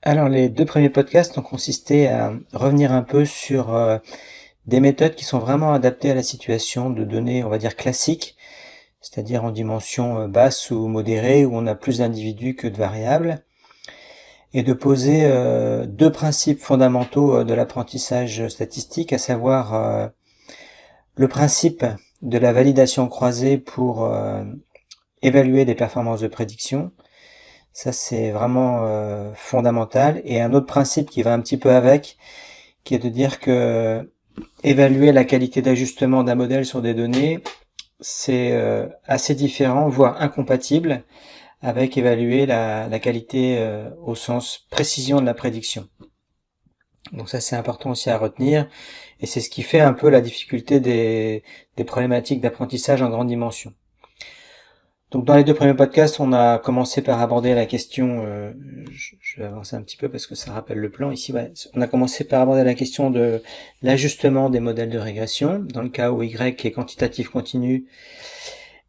Alors, les deux premiers podcasts ont consisté à revenir un peu sur des méthodes qui sont vraiment adaptées à la situation de données, on va dire classiques, c'est-à-dire en dimension basse ou modérée, où on a plus d'individus que de variables, et de poser deux principes fondamentaux de l'apprentissage statistique, à savoir le principe de la validation croisée pour évaluer des performances de prédiction. Ça, c'est vraiment fondamental. Et un autre principe qui va un petit peu avec, qui est de dire que évaluer la qualité d'ajustement d'un modèle sur des données, c'est assez différent, voire incompatible, avec évaluer la qualité au sens précision de la prédiction. Donc ça, c'est important aussi à retenir. Et c'est ce qui fait un peu la difficulté des problématiques d'apprentissage en grande dimension. Donc dans les deux premiers podcasts, on a commencé par aborder la question, je vais avancer un petit peu parce que ça rappelle le plan ici, ouais. On a commencé par aborder la question de l'ajustement des modèles de régression, dans le cas où Y est quantitatif continu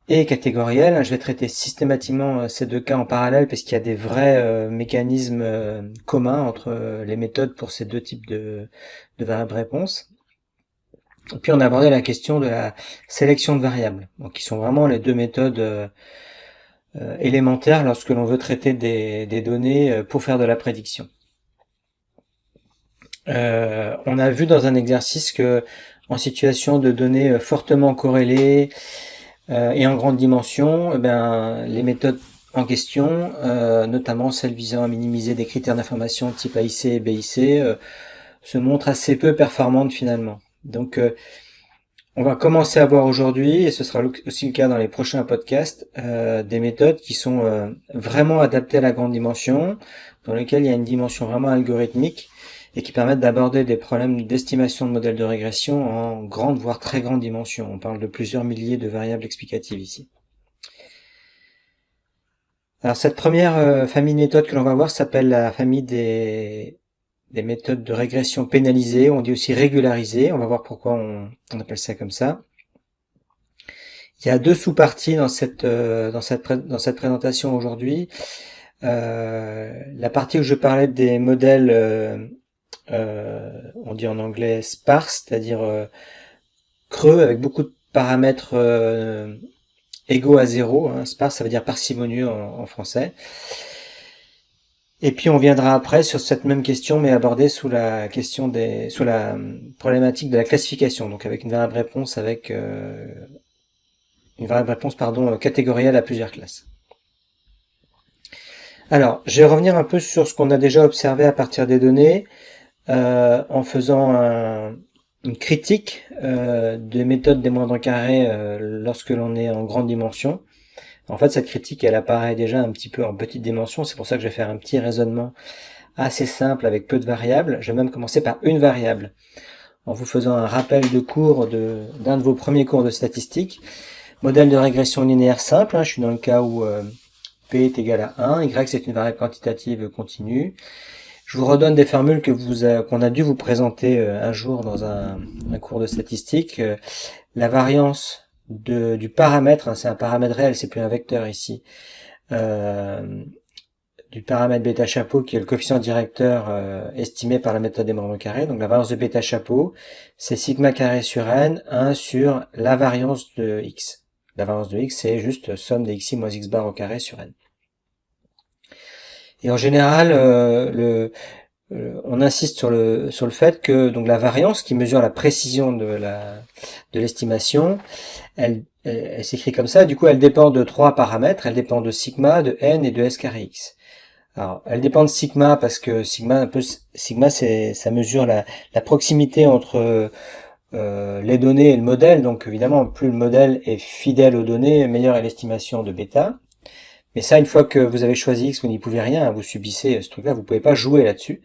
et catégoriel. Je vais traiter systématiquement ces deux cas en parallèle parce qu'il y a des vrais mécanismes communs entre les méthodes pour ces deux types de variables réponses. Et puis on a abordé la question de la sélection de variables, donc qui sont vraiment les deux méthodes élémentaires lorsque l'on veut traiter des données pour faire de la prédiction. On a vu dans un exercice que en situation de données fortement corrélées et en grande dimension, les méthodes en question, notamment celles visant à minimiser des critères d'information type AIC et BIC, se montrent assez peu performantes finalement. Donc on va commencer à voir aujourd'hui, et ce sera aussi le cas dans les prochains podcasts, des méthodes qui sont vraiment adaptées à la grande dimension, dans lesquelles il y a une dimension vraiment algorithmique, et qui permettent d'aborder des problèmes d'estimation de modèles de régression en grande, voire très grande dimension. On parle de plusieurs milliers de variables explicatives ici. Alors cette première famille de méthodes que l'on va voir s'appelle la famille des méthodes de régression pénalisées, on dit aussi régularisées, on va voir pourquoi on appelle ça comme ça. Il y a deux sous-parties dans cette présentation aujourd'hui. La partie où je parlais des modèles, on dit en anglais sparse, c'est-à-dire creux, avec beaucoup de paramètres égaux à 0. Hein. Sparse, ça veut dire parcimonieux en français. Et puis on viendra après sur cette même question, mais abordée sous la problématique de la classification, donc avec une variable réponse catégorielle à plusieurs classes. Alors, je vais revenir un peu sur ce qu'on a déjà observé à partir des données, en faisant une critique des méthodes des moindres carrés lorsque l'on est en grande dimension. En fait, cette critique, elle apparaît déjà un petit peu en petite dimension, c'est pour ça que je vais faire un petit raisonnement assez simple avec peu de variables. Je vais même commencer par une variable, en vous faisant un rappel de cours d'un de vos premiers cours de statistique. Modèle de régression linéaire simple, hein, je suis dans le cas où P est égal à 1, Y c'est une variable quantitative continue. Je vous redonne des formules qu'on a dû vous présenter un jour dans un cours de statistique. La variance du paramètre, hein, c'est un paramètre réel, c'est plus un vecteur ici, du paramètre bêta chapeau qui est le coefficient directeur estimé par la méthode des membres carrés. Donc la variance de bêta chapeau, c'est sigma carré sur n, 1 sur la variance de x. La variance de x, c'est juste somme des xi moins x bar au carré sur n. Et en général, on insiste sur le fait que donc la variance qui mesure la précision de l'estimation, elle s'écrit comme ça. Du coup, elle dépend de trois paramètres. Elle dépend de sigma, de n et de s carré x. Alors, elle dépend de sigma parce que sigma, ça mesure la proximité entre les données et le modèle. Donc, évidemment, plus le modèle est fidèle aux données, meilleure est l'estimation de bêta. Mais ça, une fois que vous avez choisi x, vous n'y pouvez rien, vous subissez ce truc-là, vous ne pouvez pas jouer là-dessus.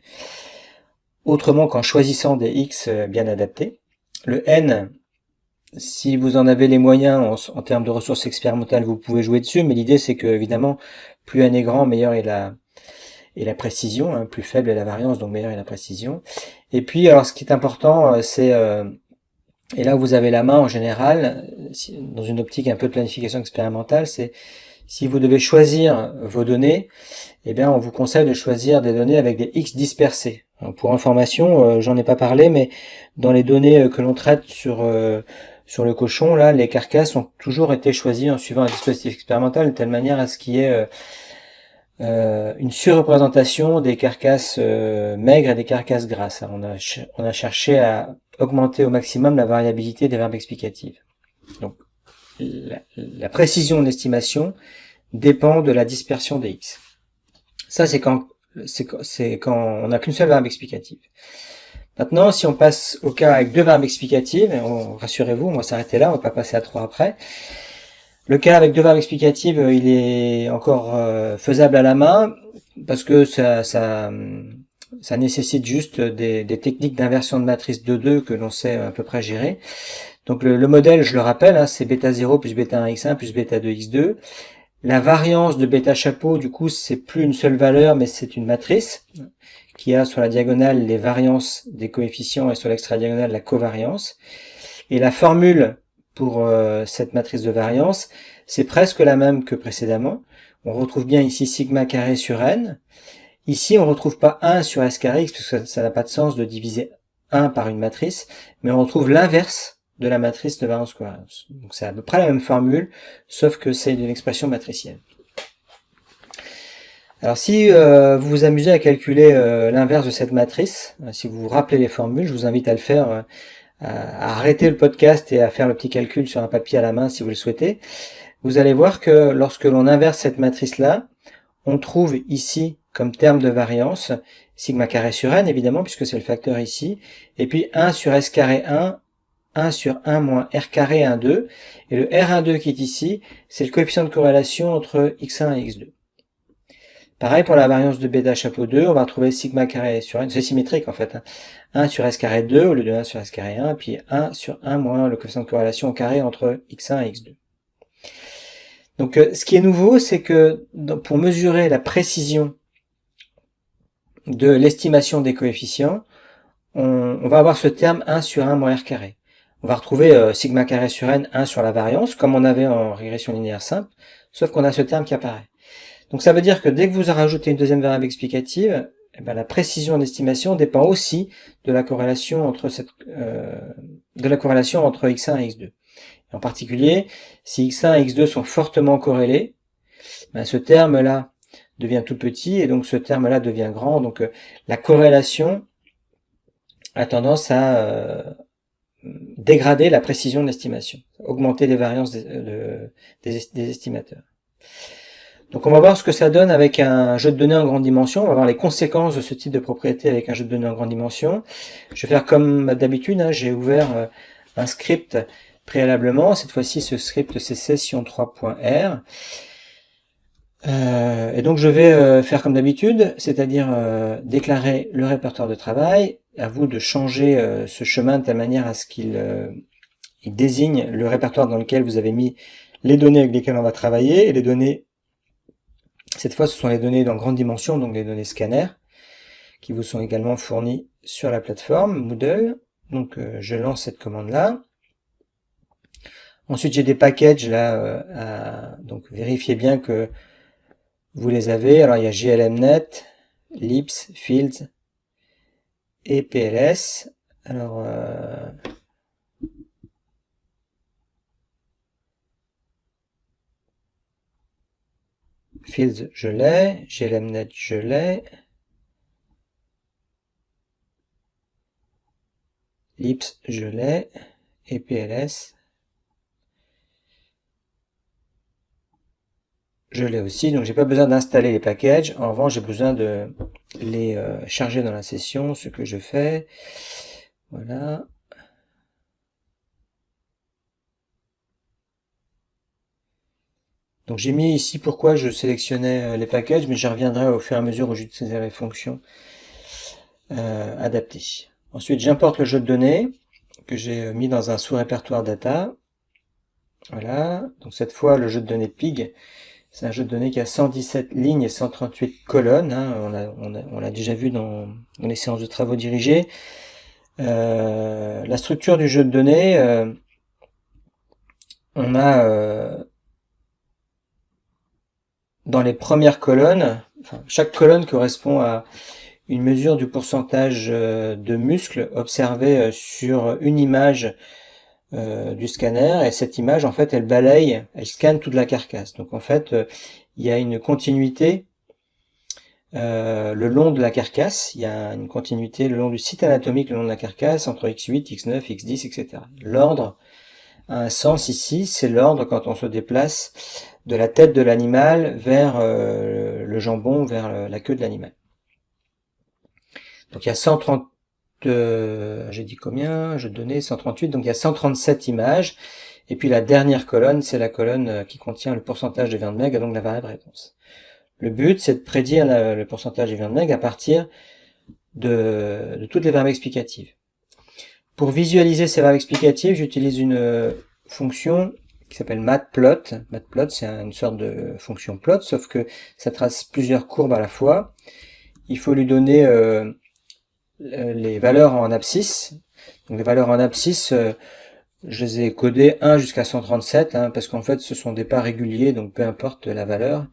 Autrement qu'en choisissant des x bien adaptés. Le n, si vous en avez les moyens en termes de ressources expérimentales, vous pouvez jouer dessus, mais l'idée c'est que, évidemment, plus n est grand, meilleure est la précision, hein, plus faible est la variance, donc meilleure est la précision. Et puis, alors ce qui est important, c'est, et là où vous avez la main en général, dans une optique un peu de planification expérimentale, c'est Si vous devez choisir vos données, eh bien, on vous conseille de choisir des données avec des X dispersés. Pour information, j'en ai pas parlé, mais dans les données que l'on traite sur le cochon, là, les carcasses ont toujours été choisies en suivant un dispositif expérimental de telle manière à ce qu'il y ait une surreprésentation des carcasses maigres et des carcasses grasses. Alors, on a cherché à augmenter au maximum la variabilité des verbes explicatifs. Donc, la précision de l'estimation dépend de la dispersion des X. Ça, c'est quand on n'a qu'une seule verbe explicative. Maintenant, si on passe au cas avec deux verbes explicatifs, rassurez-vous, on va s'arrêter là, on va pas passer à 3 après. Le cas avec deux verbes explicatifs, il est encore faisable à la main, parce que ça nécessite juste des techniques d'inversion de matrice de 2 que l'on sait à peu près gérer. Donc le modèle, je le rappelle, hein, c'est bêta 0 plus bêta 1 x1 plus bêta 2 x2. La variance de bêta chapeau, du coup, c'est plus une seule valeur, mais c'est une matrice qui a sur la diagonale les variances des coefficients et sur l'extra-diagonale la covariance. Et la formule pour cette matrice de variance, c'est presque la même que précédemment. On retrouve bien ici sigma carré sur n. Ici, on ne retrouve pas 1 sur s carré, parce que ça n'a pas de sens de diviser 1 par une matrice, mais on retrouve l'inverse de la matrice de variance-covariance. Donc c'est à peu près la même formule, sauf que c'est une expression matricielle. Alors si vous vous amusez à calculer l'inverse de cette matrice, si vous vous rappelez les formules, je vous invite à le faire, à arrêter le podcast et à faire le petit calcul sur un papier à la main si vous le souhaitez. Vous allez voir que lorsque l'on inverse cette matrice-là, on trouve ici comme terme de variance sigma carré sur n, évidemment, puisque c'est le facteur ici, et puis 1 sur s carré 1, 1 sur 1 moins r carré 1, 2, et le r1,2 qui est ici, c'est le coefficient de corrélation entre x1 et x2. Pareil pour la variance de bêta chapeau 2, on va retrouver sigma carré sur n, c'est symétrique en fait, hein. 1 sur s carré 2 au lieu de 1 sur s carré 1, puis 1 sur 1 moins le coefficient de corrélation au carré entre x1 et x2. Donc ce qui est nouveau, c'est que pour mesurer la précision de l'estimation des coefficients, on va avoir ce terme 1 sur 1 moins r carré. On va retrouver sigma carré sur n, 1 sur la variance, comme on avait en régression linéaire simple, sauf qu'on a ce terme qui apparaît. Donc ça veut dire que dès que vous rajoutez une deuxième variable explicative, eh ben, la précision d'estimation dépend aussi de la corrélation entre x1 et x2. En particulier, si x1 et x2 sont fortement corrélés, ben ce terme-là devient tout petit et donc ce terme-là devient grand. Donc la corrélation a tendance à dégrader la précision de l'estimation, augmenter les variances des estimateurs. Donc on va voir ce que ça donne avec un jeu de données en grande dimension, on va voir les conséquences de ce type de propriété avec un jeu de données en grande dimension. Je vais faire comme d'habitude, hein, j'ai ouvert un script préalablement, cette fois-ci ce script c'est session3.r. Et donc je vais faire comme d'habitude, c'est-à-dire déclarer le répertoire de travail. À vous de changer ce chemin de telle manière à ce qu'il désigne le répertoire dans lequel vous avez mis les données avec lesquelles on va travailler. Et les données, cette fois ce sont les données dans grande dimension, donc les données scanner, qui vous sont également fournies sur la plateforme Moodle. Donc je lance cette commande-là. Ensuite j'ai des packages là, donc vérifiez bien que vous les avez. Alors il y a glmnet, libs, fields et pls. Alors fields je l'ai, glmnet je l'ai, libs je l'ai et pls je l'ai aussi, donc j'ai pas besoin d'installer les packages. En revanche, j'ai besoin de les charger dans la session, ce que je fais. Voilà. Donc j'ai mis ici pourquoi je sélectionnais les packages, mais j'y reviendrai au fur et à mesure où j'utiliserai les fonctions adaptées. Ensuite, j'importe le jeu de données que j'ai mis dans un sous-répertoire data. Voilà. Donc cette fois, le jeu de données PIG. C'est un jeu de données qui a 117 lignes et 138 colonnes. Hein. On l'a déjà vu dans les séances de travaux dirigés. La structure du jeu de données, on a dans les premières colonnes, enfin, chaque colonne correspond à une mesure du pourcentage de muscles observé sur une image du scanner, et cette image, en fait, elle balaye, elle scanne toute la carcasse. Donc en fait, il y a une continuité le long de la carcasse, il y a une continuité le long du site anatomique, le long de la carcasse, entre x8, x9, x10, etc. L'ordre a un sens ici, c'est l'ordre quand on se déplace de la tête de l'animal vers le jambon, vers la queue de l'animal. Donc il y a 130, j'ai dit combien? Je donnais 138, donc il y a 137 images. Et puis la dernière colonne, c'est la colonne qui contient le pourcentage de Wernmeg, donc la variable réponse. Le but, c'est de prédire le pourcentage de Wernmeg à partir de toutes les variables explicatives. Pour visualiser ces variables explicatives, j'utilise une fonction qui s'appelle matplot. Matplot, c'est une sorte de fonction plot, sauf que ça trace plusieurs courbes à la fois. Il faut lui donner les valeurs en abscisse. Donc les valeurs en abscisse, je les ai codées 1 jusqu'à 137, parce qu'en fait ce sont des pas réguliers, donc peu importe la valeur.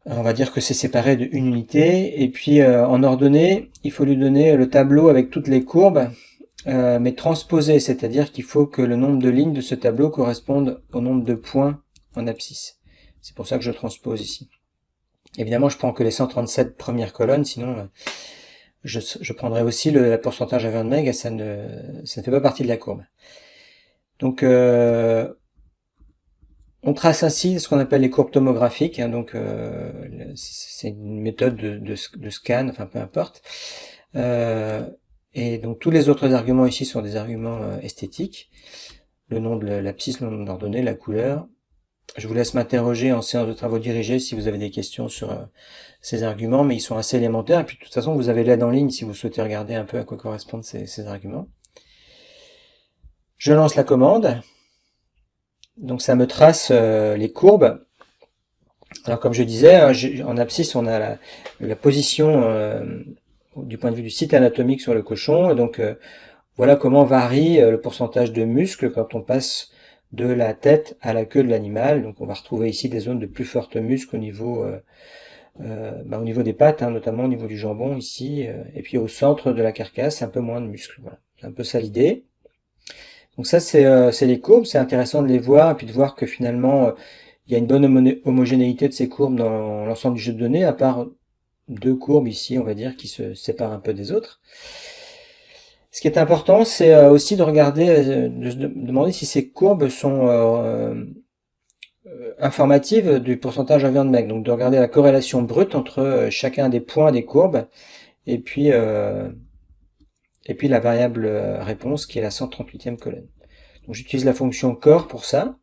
On va dire que c'est séparé de une unité. Et puis en ordonnée, il faut lui donner le tableau avec toutes les courbes, mais transposé, c'est-à-dire qu'il faut que le nombre de lignes de ce tableau corresponde au nombre de points en abscisse. C'est pour ça que je transpose ici. Évidemment, je prends que les 137 premières colonnes, sinon je prendrai aussi le pourcentage à Wernmeg, et ça ne fait pas partie de la courbe. Donc on trace ainsi ce qu'on appelle les courbes tomographiques, donc c'est une méthode de scan, enfin peu importe. Et donc tous les autres arguments ici sont des arguments esthétiques. Le nom de l'abscisse, le nom de l'ordonnée, la couleur. Je vous laisse m'interroger en séance de travaux dirigés si vous avez des questions sur ces arguments, mais ils sont assez élémentaires. Et puis de toute façon, vous avez l'aide en ligne si vous souhaitez regarder un peu à quoi correspondent ces arguments. Je lance la commande. Donc ça me trace les courbes. Alors comme je disais, en abscisse, on a la position du point de vue du site anatomique sur le cochon. Et donc voilà comment varie le pourcentage de muscles quand on passe de la tête à la queue de l'animal. Donc on va retrouver ici des zones de plus fortes muscles au niveau des pattes, notamment au niveau du jambon ici, et puis au centre de la carcasse, un peu moins de muscles. Voilà. C'est un peu ça l'idée. Donc ça c'est les courbes, c'est intéressant de les voir, et puis de voir que finalement il y a une bonne homogénéité de ces courbes dans l'ensemble du jeu de données, à part deux courbes ici, on va dire, qui se séparent un peu des autres. Ce qui est important, c'est aussi de regarder, de se demander si ces courbes sont informatives du pourcentage à Wernmeg. Donc de regarder la corrélation brute entre chacun des points des courbes et puis la variable réponse qui est la 138e colonne. Donc j'utilise la fonction core pour ça.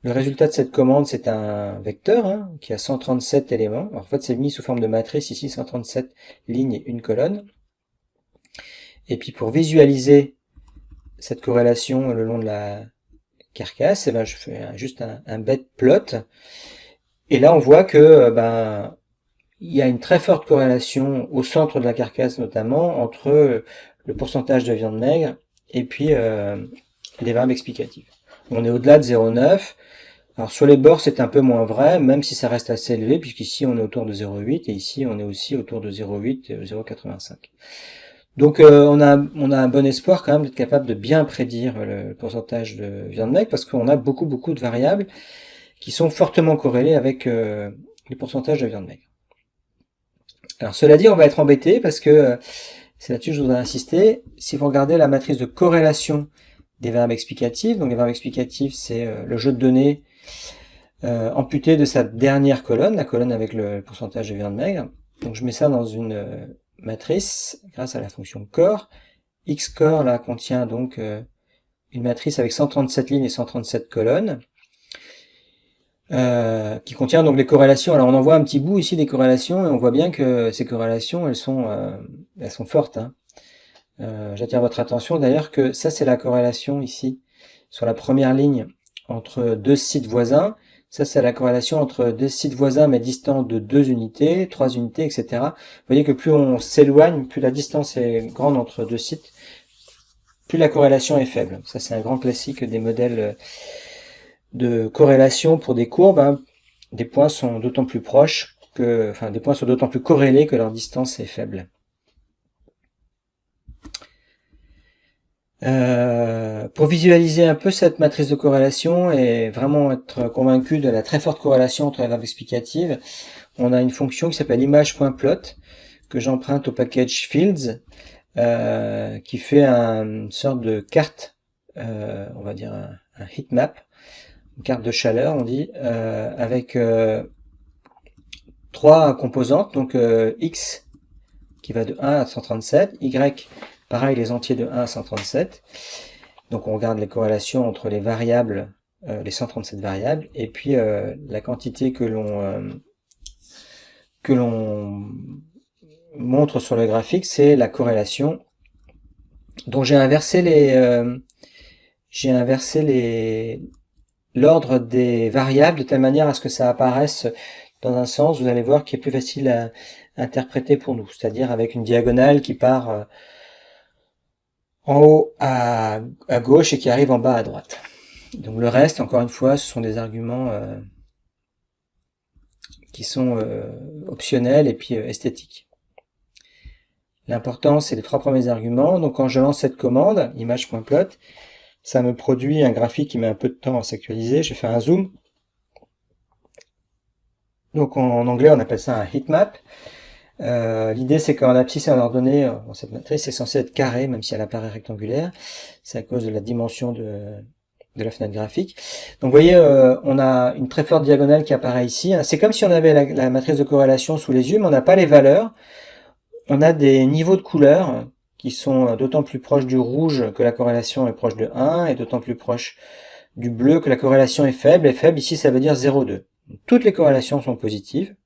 Le résultat de cette commande, c'est un vecteur qui a 137 éléments. Alors, en fait, c'est mis sous forme de matrice ici, 137 lignes et une colonne. Et puis pour visualiser cette corrélation le long de la carcasse, je fais juste un bête plot. Et là, on voit que il y a une très forte corrélation au centre de la carcasse, notamment entre le pourcentage de viande maigre et puis les variables explicatives. On est au-delà de 0,9. Alors sur les bords, c'est un peu moins vrai, même si ça reste assez élevé, puisqu'ici on est autour de 0,8 et ici on est aussi autour de 0,8 et 0,85. Donc on a un bon espoir quand même d'être capable de bien prédire le pourcentage de viande maigre, parce qu'on a beaucoup de variables qui sont fortement corrélées avec le pourcentage de viande maigre. Alors cela dit, on va être embêté parce que c'est là-dessus que je voudrais insister. Si vous regardez la matrice de corrélation des variables explicatives, donc les variables explicatives, c'est le jeu de données amputé de sa dernière colonne, la colonne avec le pourcentage de viande maigre. Donc je mets ça dans une matrice grâce à la fonction core. Xcore là contient donc une matrice avec 137 lignes et 137 colonnes. Qui contient donc les corrélations. Alors on en voit un petit bout ici des corrélations, et on voit bien que ces corrélations elles sont fortes. J'attire votre attention d'ailleurs que ça c'est la corrélation ici sur la première ligne entre deux sites voisins. Ça c'est la corrélation entre deux sites voisins mais distants de 2 unités, 3 unités, etc. Vous voyez que plus on s'éloigne, plus la distance est grande entre deux sites, plus la corrélation est faible. Ça c'est un grand classique des modèles de corrélation pour des courbes. des points sont d'autant plus proches que, enfin, des points sont d'autant plus corrélés que leur distance est faible. Pour visualiser un peu cette matrice de corrélation et vraiment être convaincu de la très forte corrélation entre les verbes explicatives, on a une fonction qui s'appelle image.plot que j'emprunte au package fields, qui fait une sorte de carte, on va dire un heatmap, une carte de chaleur, on dit, avec trois composantes, donc x qui va de 1 à 137, y pareil les entiers de 1 à 137, donc on regarde les corrélations entre les variables, les 137 variables, et puis la quantité que l'on montre sur le graphique, c'est la corrélation. Donc j'ai inversé l'ordre des variables de telle manière à ce que ça apparaisse dans un sens, vous allez voir, qui est plus facile à interpréter pour nous, c'est-à-dire avec une diagonale qui part en haut à gauche et qui arrive en bas à droite. Donc le reste, encore une fois, ce sont des arguments qui sont optionnels et puis esthétiques. L'important, c'est les trois premiers arguments. Donc quand je lance cette commande, image.plot, ça me produit un graphique qui met un peu de temps à s'actualiser. Je vais faire un zoom. Donc en anglais, on appelle ça un heatmap. L'idée, c'est qu'en abscisse et en ordonnée, cette matrice est censée être carrée, même si elle apparaît rectangulaire. C'est à cause de la dimension de la fenêtre graphique. Donc vous voyez, on a une très forte diagonale qui apparaît ici. C'est comme si on avait la matrice de corrélation sous les yeux, mais on n'a pas les valeurs. On a des niveaux de couleurs qui sont d'autant plus proches du rouge que la corrélation est proche de 1, et d'autant plus proche du bleu que la corrélation est faible. Et faible, ici, ça veut dire 0,2. Toutes les corrélations sont positives.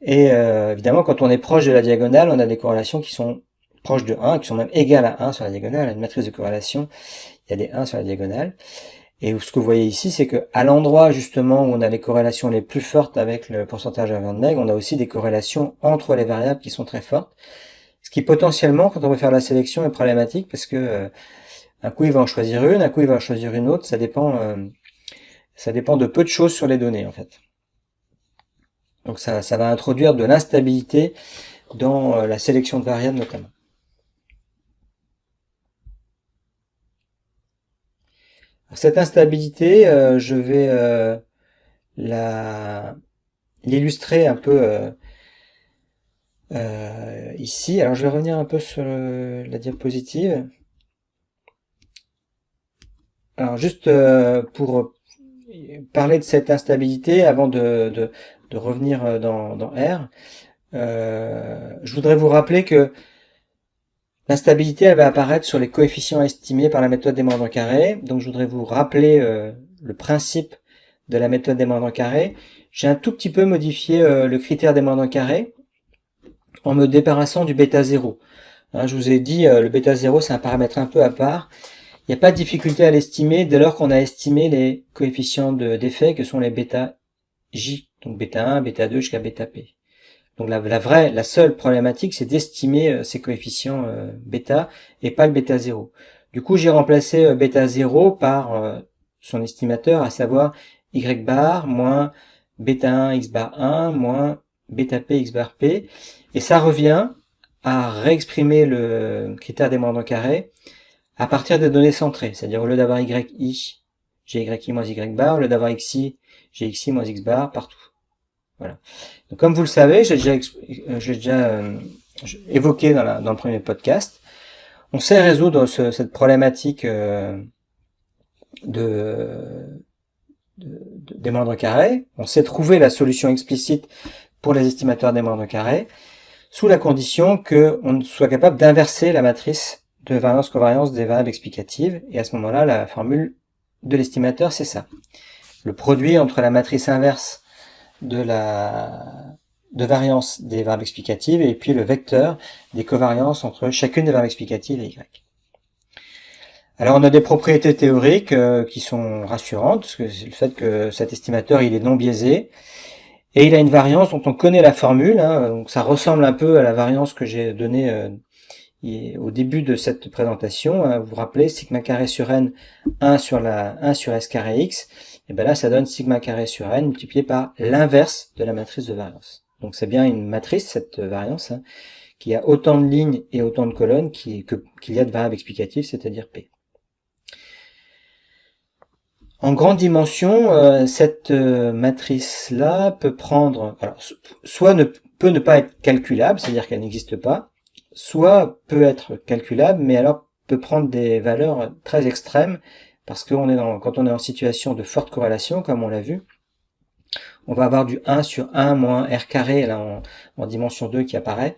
Et évidemment, quand on est proche de la diagonale, on a des corrélations qui sont proches de 1, qui sont même égales à 1 sur la diagonale. Une matrice de corrélation, il y a des 1 sur la diagonale. Et ce que vous voyez ici, c'est que à l'endroit justement où on a les corrélations les plus fortes avec le pourcentage de Van Meg, on a aussi des corrélations entre les variables qui sont très fortes. Ce qui potentiellement, quand on veut faire la sélection, est problématique parce que un coup il va en choisir une, un coup il va en choisir une autre. Ça dépend de peu de choses sur les données en fait. Donc ça va introduire de l'instabilité dans la sélection de variables notamment. Cette instabilité, je vais l'illustrer un peu ici. Alors je vais revenir un peu sur la diapositive. Alors juste pour parler de cette instabilité, avant de revenir dans R, je voudrais vous rappeler que l'instabilité, elle va apparaître sur les coefficients estimés par la méthode des moindres carrés. Donc je voudrais vous rappeler le principe de la méthode des moindres carrés. J'ai un tout petit peu modifié le critère des moindres carrés en me débarrassant du bêta 0. Je vous ai dit, le bêta 0, c'est un paramètre un peu à part. Il n'y a pas de difficulté à l'estimer dès lors qu'on a estimé les coefficients d'effet que sont les bêta J, donc bêta 1, bêta 2 jusqu'à bêta P. Donc la seule problématique, c'est d'estimer ces coefficients bêta et pas le bêta 0. Du coup, j'ai remplacé bêta 0 par son estimateur, à savoir y bar moins bêta 1 x bar 1 moins bêta p x bar p. Et ça revient à réexprimer le critère des moindres carrés à partir des données centrées. C'est-à-dire au lieu d'avoir yi, j'ai yi moins y bar, au lieu d'avoir xi, j'ai xi moins x bar partout. Voilà. Donc, comme vous le savez, j'ai déjà évoqué dans le premier podcast, on sait résoudre cette problématique des moindres carrés. On sait trouver la solution explicite pour les estimateurs des moindres carrés, sous la condition qu'on soit capable d'inverser la matrice de variance-covariance des variables explicatives. Et à ce moment-là, la formule de l'estimateur, c'est ça. Le produit entre la matrice inverse de variance des variables explicatives et puis le vecteur des covariances entre chacune des variables explicatives et y. Alors on a des propriétés théoriques qui sont rassurantes, parce que c'est le fait que cet estimateur il est non biaisé et il a une variance dont on connaît la formule, donc ça ressemble un peu à la variance que j'ai donnée au début de cette présentation. Vous vous rappelez, sigma carré sur n, 1 sur S carré x, et bien là ça donne sigma carré sur n multiplié par l'inverse de la matrice de variance. Donc c'est bien une matrice, cette variance, hein, qui a autant de lignes et autant de colonnes qu'il y a de variables explicatives, c'est-à-dire P. En grande dimension, cette matrice-là peut prendre, alors, soit peut ne pas être calculable, c'est-à-dire qu'elle n'existe pas, soit peut être calculable, mais alors peut prendre des valeurs très extrêmes, parce que quand on est en situation de forte corrélation, comme on l'a vu, on va avoir du 1 sur 1 moins r carré, là en dimension 2 qui apparaît,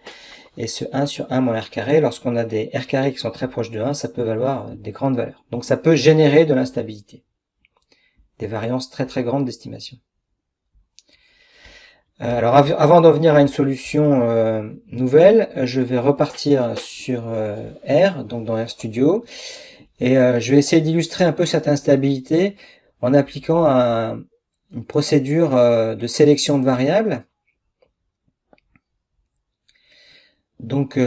et ce 1 sur 1 moins r carré, lorsqu'on a des r carrés qui sont très proches de 1, ça peut valoir des grandes valeurs. Donc ça peut générer de l'instabilité, des variances très très grandes d'estimation. Alors avant d'en venir à une solution nouvelle, je vais repartir sur R, donc dans RStudio, et je vais essayer d'illustrer un peu cette instabilité en appliquant une procédure de sélection de variables. Donc,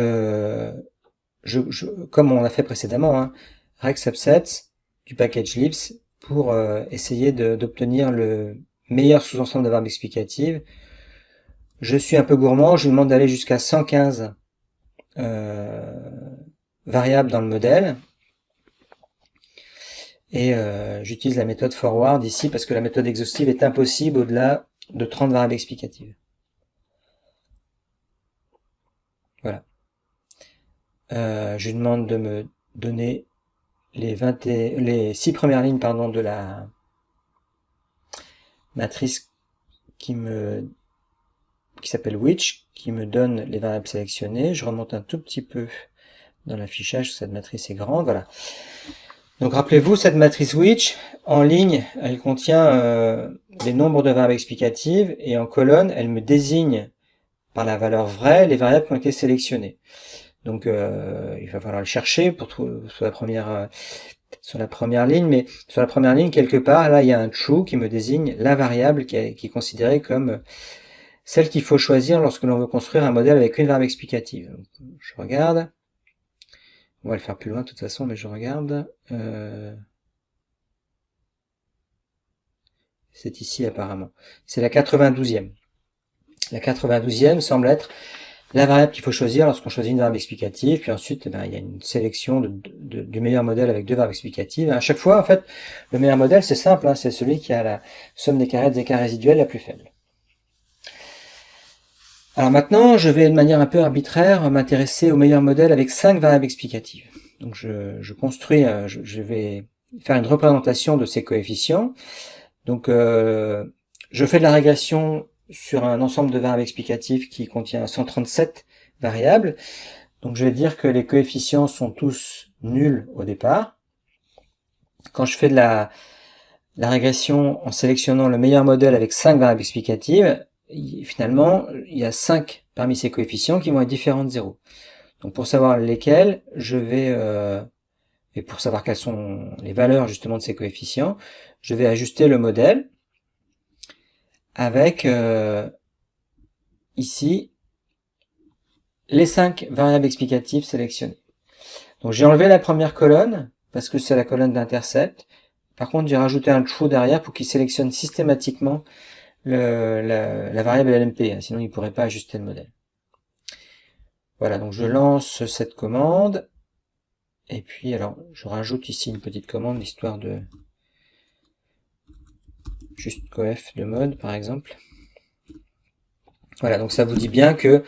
comme on a fait précédemment, hein, reg subsets du package libs pour essayer d'obtenir le meilleur sous-ensemble de variables explicatives. Je suis un peu gourmand, je vous demande d'aller jusqu'à 115 variables dans le modèle. Et j'utilise la méthode forward ici parce que la méthode exhaustive est impossible au-delà de 30 variables explicatives. Voilà. Je lui demande de me donner les 6 premières lignes de la matrice qui s'appelle which, qui me donne les variables sélectionnées. Je remonte un tout petit peu dans l'affichage, cette matrice est grande, voilà. Donc rappelez-vous, cette matrice which, en ligne, elle contient les nombres de variables explicatives, et en colonne, elle me désigne par la valeur vraie les variables qui ont été sélectionnées. Donc il va falloir le chercher sur la première ligne, mais sur la première ligne, quelque part, là, il y a un true qui me désigne la variable qui est considérée comme celle qu'il faut choisir lorsque l'on veut construire un modèle avec une variable explicative. Donc, je regarde. On va le faire plus loin de toute façon, mais je regarde. C'est ici apparemment. C'est la 92e. La 92e semble être la variable qu'il faut choisir lorsqu'on choisit une variable explicative, puis ensuite il y a une sélection du meilleur modèle avec deux variables explicatives. À chaque fois, en fait, le meilleur modèle, c'est simple, hein, c'est celui qui a la somme des carrés des écarts résiduels la plus faible. Alors maintenant, je vais de manière un peu arbitraire m'intéresser au meilleur modèle avec 5 variables explicatives. Donc je construis, je vais faire une représentation de ces coefficients. Donc je fais de la régression sur un ensemble de variables explicatives qui contient 137 variables. Donc je vais dire que les coefficients sont tous nuls au départ. Quand je fais de la régression en sélectionnant le meilleur modèle avec 5 variables explicatives, finalement, il y a 5 parmi ces coefficients qui vont être différents de 0. Donc pour savoir lesquels, je vais, et pour savoir quelles sont les valeurs justement de ces coefficients, je vais ajuster le modèle avec ici les 5 variables explicatives sélectionnées. Donc j'ai enlevé la première colonne parce que c'est la colonne d'intercept. Par contre, j'ai rajouté un true derrière pour qu'il sélectionne systématiquement la variable LMP, sinon il ne pourrait pas ajuster le modèle. Voilà, donc je lance cette commande, et puis alors je rajoute ici une petite commande, histoire de juste coef de mode par exemple. Voilà, donc ça vous dit bien que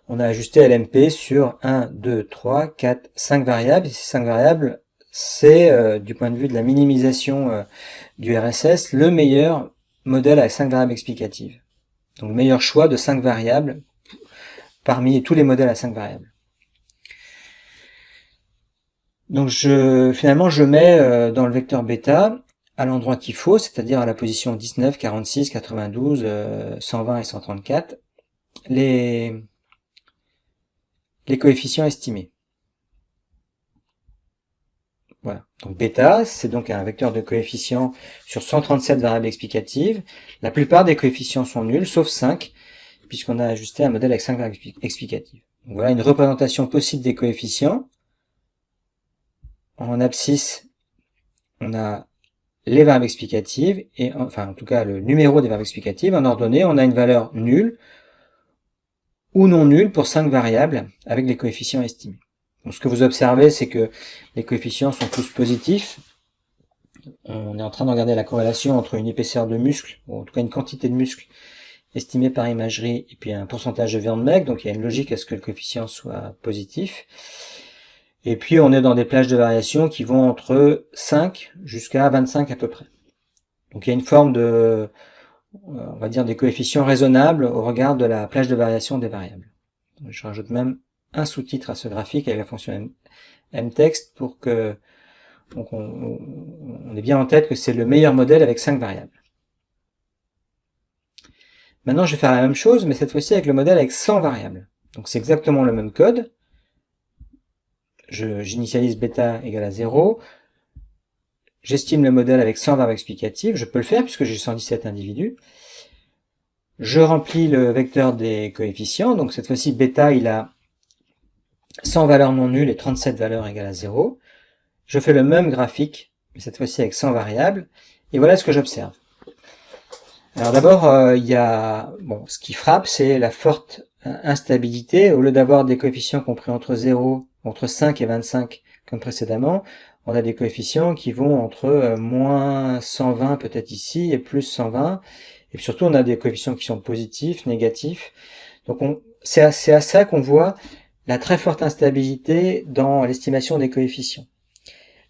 on a ajusté LMP sur 1, 2, 3, 4, 5 variables, et ces 5 variables, c'est du point de vue de la minimisation du RSS, le meilleur modèle avec 5 variables explicatives. Donc le meilleur choix de 5 variables parmi tous les modèles à 5 variables. Donc finalement je mets dans le vecteur bêta à l'endroit qu'il faut, c'est-à-dire à la position 19, 46, 92, 120 et 134, les coefficients estimés. Voilà. Donc bêta, c'est donc un vecteur de coefficients sur 137 variables explicatives. La plupart des coefficients sont nuls, sauf 5, puisqu'on a ajusté un modèle avec 5 variables explicatives. Donc voilà une représentation possible des coefficients. En abscisse, on a les variables explicatives, et enfin en tout cas le numéro des variables explicatives. En ordonnée, on a une valeur nulle ou non nulle pour 5 variables avec les coefficients estimés. Donc ce que vous observez, c'est que les coefficients sont tous positifs. On est en train de regarder la corrélation entre une épaisseur de muscle, ou en tout cas une quantité de muscle estimée par imagerie, et puis un pourcentage de viande maigre, donc il y a une logique à ce que le coefficient soit positif. Et puis on est dans des plages de variation qui vont entre 5 jusqu'à 25 à peu près. Donc il y a une forme de, on va dire, des coefficients raisonnables au regard de la plage de variation des variables. Je rajoute même un sous-titre à ce graphique avec la fonction mText pour que donc on ait bien en tête que c'est le meilleur modèle avec 5 variables. Maintenant, je vais faire la même chose, mais cette fois-ci avec le modèle avec 100 variables. Donc c'est exactement le même code. J'initialise bêta égale à 0. J'estime le modèle avec 100 variables explicatives. Je peux le faire puisque j'ai 117 individus. Je remplis le vecteur des coefficients. Donc cette fois-ci, bêta, il a 100 valeurs non nulles et 37 valeurs égales à 0. Je fais le même graphique, mais cette fois-ci avec 100 variables. Et voilà ce que j'observe. Alors d'abord, il y a, bon, ce qui frappe, c'est la forte instabilité. Au lieu d'avoir des coefficients compris entre 0, entre 5 et 25 comme précédemment, on a des coefficients qui vont entre moins 120 peut-être ici et plus 120. Et puis surtout, on a des coefficients qui sont positifs, négatifs. Donc c'est à ça qu'on voit la très forte instabilité dans l'estimation des coefficients.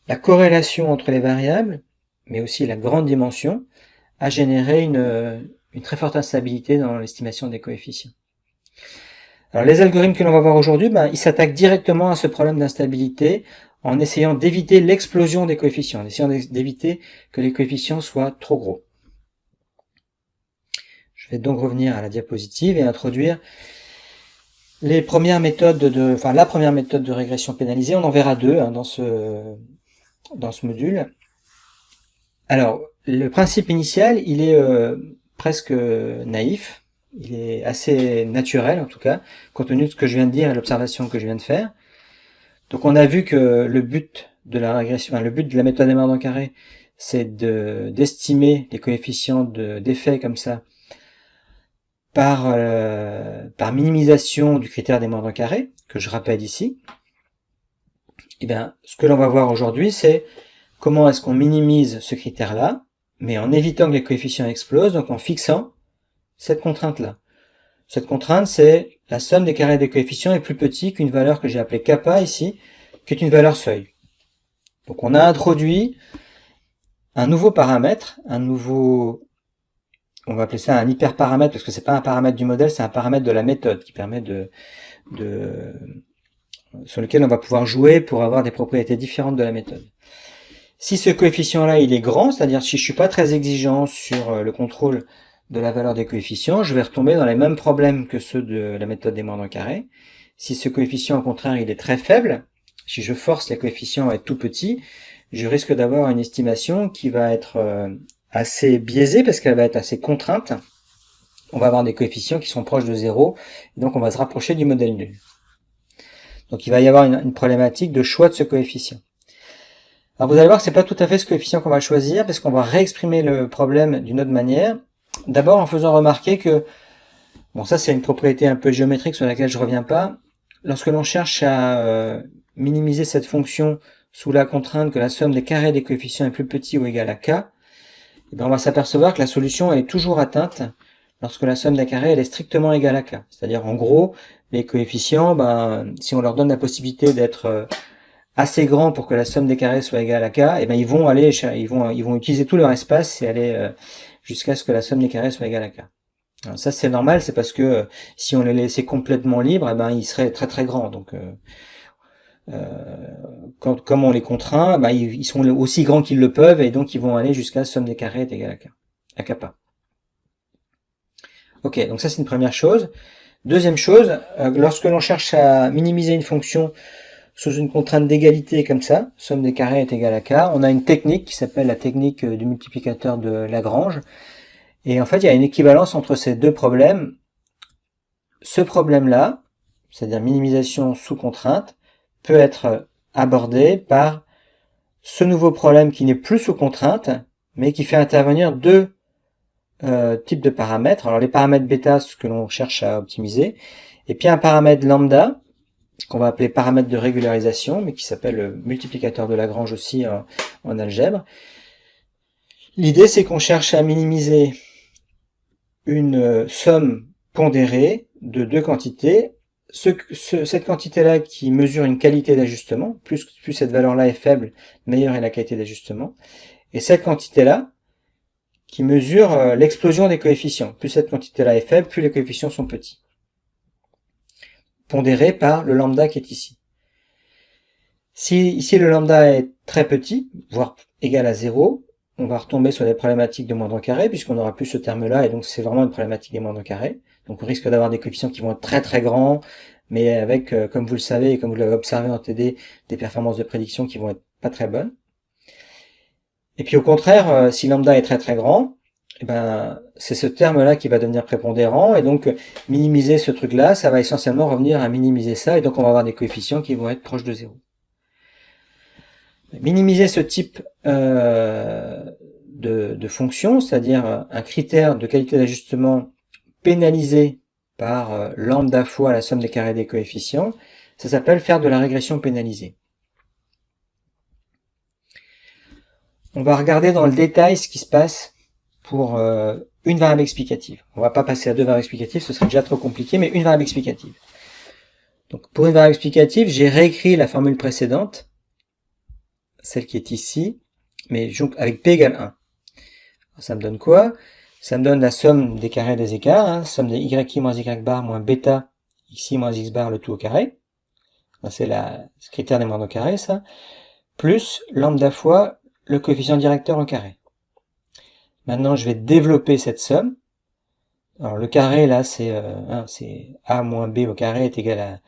La corrélation entre les variables, mais aussi la grande dimension, a généré une très forte instabilité dans l'estimation des coefficients. Alors les algorithmes que l'on va voir aujourd'hui, ils s'attaquent directement à ce problème d'instabilité en essayant d'éviter l'explosion des coefficients, en essayant d'éviter que les coefficients soient trop gros. Je vais donc revenir à la diapositive et introduire les premières méthodes la première méthode de régression pénalisée. On en verra deux dans ce module. Alors, le principe initial, il est presque naïf, il est assez naturel en tout cas, compte tenu de ce que je viens de dire et l'observation que je viens de faire. Donc on a vu que le but de la régression, le but de la méthode des Mordant carré, c'est d'estimer les coefficients d'effet comme ça par minimisation du critère des Mordant carré, que je rappelle ici. Et bien, ce que l'on va voir aujourd'hui, c'est comment est-ce qu'on minimise ce critère-là, mais en évitant que les coefficients explosent, donc en fixant cette contrainte-là. Cette contrainte, c'est la somme des carrés des coefficients est plus petit qu'une valeur que j'ai appelée kappa ici, qui est une valeur seuil. Donc on a introduit un nouveau paramètre, on va appeler ça un hyperparamètre, parce que c'est pas un paramètre du modèle, c'est un paramètre de la méthode qui permet sur lequel on va pouvoir jouer pour avoir des propriétés différentes de la méthode. Si ce coefficient-là, il est grand, c'est-à-dire si je suis pas très exigeant sur le contrôle de la valeur des coefficients, je vais retomber dans les mêmes problèmes que ceux de la méthode des Mordant carré. Si ce coefficient, au contraire, il est très faible, si je force les coefficients à être tout petits, je risque d'avoir une estimation qui va être assez biaisée parce qu'elle va être assez contrainte. On va avoir des coefficients qui sont proches de 0, et donc on va se rapprocher du modèle nul. Donc il va y avoir une problématique de choix de ce coefficient. Alors vous allez voir que c'est pas tout à fait ce coefficient qu'on va choisir, parce qu'on va réexprimer le problème d'une autre manière. D'abord en faisant remarquer que, bon ça c'est une propriété un peu géométrique sur laquelle je reviens pas, lorsque l'on cherche à minimiser cette fonction sous la contrainte que la somme des carrés des coefficients est plus petit ou égal à k, et bien on va s'apercevoir que la solution est toujours atteinte lorsque la somme des carrés elle est strictement égale à k. C'est-à-dire en gros, les coefficients, si on leur donne la possibilité d'être assez grands pour que la somme des carrés soit égale à k, et bien ils vont utiliser tout leur espace et aller jusqu'à ce que la somme des carrés soit égale à k. Alors ça c'est normal, c'est parce que si on les laissait complètement libres, ils seraient très très grands. Donc comme on les contraint, ils sont aussi grands qu'ils le peuvent et donc ils vont aller jusqu'à la somme des carrés est égale à kappa. Ok, donc ça c'est une première chose. Deuxième chose, lorsque l'on cherche à minimiser une fonction sous une contrainte d'égalité comme ça, somme des carrés est égale à k, on a une technique qui s'appelle la technique du multiplicateur de Lagrange. Et en fait, il y a une équivalence entre ces deux problèmes. Ce problème-là, c'est-à-dire minimisation sous contrainte, peut être abordé par ce nouveau problème qui n'est plus sous contrainte, mais qui fait intervenir deux types de paramètres. Alors les paramètres bêta, ce que l'on cherche à optimiser, et puis un paramètre lambda, qu'on va appeler paramètre de régularisation, mais qui s'appelle le multiplicateur de Lagrange aussi en algèbre. L'idée, c'est qu'on cherche à minimiser une somme pondérée de deux quantités. Cette quantité-là qui mesure une qualité d'ajustement, plus cette valeur-là est faible, meilleure est la qualité d'ajustement. Et cette quantité-là qui mesure l'explosion des coefficients. Plus cette quantité-là est faible, plus les coefficients sont petits. Pondéré par le lambda qui est ici. Si ici le lambda est très petit, voire égal à 0, on va retomber sur des problématiques de moindre carré, puisqu'on n'aura plus ce terme-là, et donc c'est vraiment une problématique des moindres carrés. Donc on risque d'avoir des coefficients qui vont être très très grands, mais avec, comme vous le savez, et comme vous l'avez observé en TD, des performances de prédiction qui vont être pas très bonnes. Et puis au contraire, si lambda est très très grand, eh ben, c'est ce terme-là qui va devenir prépondérant, et donc minimiser ce truc-là, ça va essentiellement revenir à minimiser ça, et donc on va avoir des coefficients qui vont être proches de 0. Minimiser ce type de fonction, c'est-à-dire un critère de qualité d'ajustement pénalisé par lambda fois la somme des carrés des coefficients, ça s'appelle faire de la régression pénalisée. On va regarder dans le détail ce qui se passe pour une variable explicative. On va pas passer à deux variables explicatives, ce serait déjà trop compliqué, mais une variable explicative. Donc pour une variable explicative, j'ai réécrit la formule précédente, celle qui est ici, mais avec P égale 1. Alors, ça me donne quoi? Ça me donne la somme des carrés des écarts, somme des yi moins y bar moins bêta xi moins x bar, le tout au carré. C'est ce critère des moindres carrés, ça. Plus lambda fois le coefficient directeur au carré. Maintenant, je vais développer cette somme. Alors, le carré, là, c'est a moins b au carré est égal à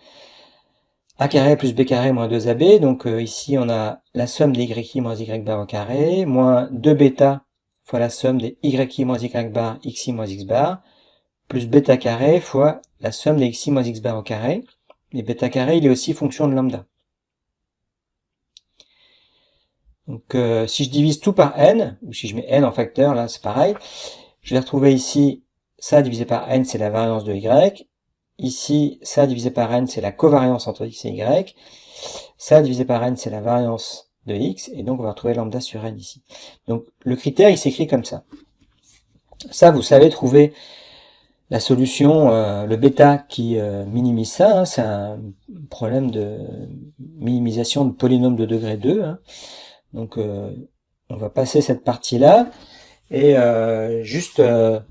a carré plus b carré moins 2ab. Donc, ici, on a la somme des yi moins y bar au carré, moins 2 bêta fois la somme des yi moins y bar, xi moins x bar, plus bêta carré fois la somme des xi moins x bar au carré. Et bêta carré, il est aussi fonction de lambda. Donc, si je divise tout par n, ou si je mets n en facteur, là, c'est pareil, je vais retrouver ici, ça divisé par n, c'est la variance de y. Ici, ça divisé par n, c'est la covariance entre x et y. Ça divisé par n, c'est la variance de x. Et donc, on va retrouver lambda sur n ici. Donc, le critère, il s'écrit comme ça. Ça, vous savez trouver la solution, le bêta qui minimise ça. C'est un problème de minimisation de polynôme de degré 2. Donc, on va passer cette partie-là. Et juste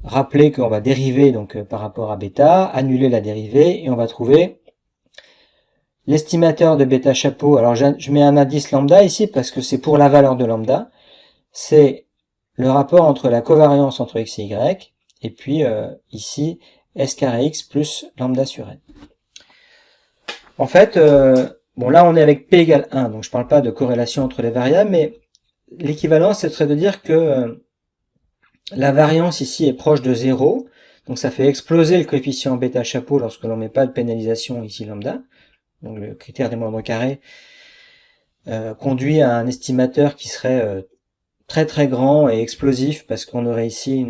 rappeler qu'on va dériver donc par rapport à bêta, annuler la dérivée, et on va trouver l'estimateur de bêta chapeau. Alors je mets un indice lambda ici parce que c'est pour la valeur de lambda. C'est le rapport entre la covariance entre x et y, et puis ici s carré x plus lambda sur n. En fait, bon là on est avec p égale 1, donc je parle pas de corrélation entre les variables, mais l'équivalence ce serait de dire que la variance ici est proche de 0, donc ça fait exploser le coefficient bêta chapeau lorsque l'on ne met pas de pénalisation ici lambda. Donc le critère des moindres carrés conduit à un estimateur qui serait très très grand et explosif parce qu'on aurait ici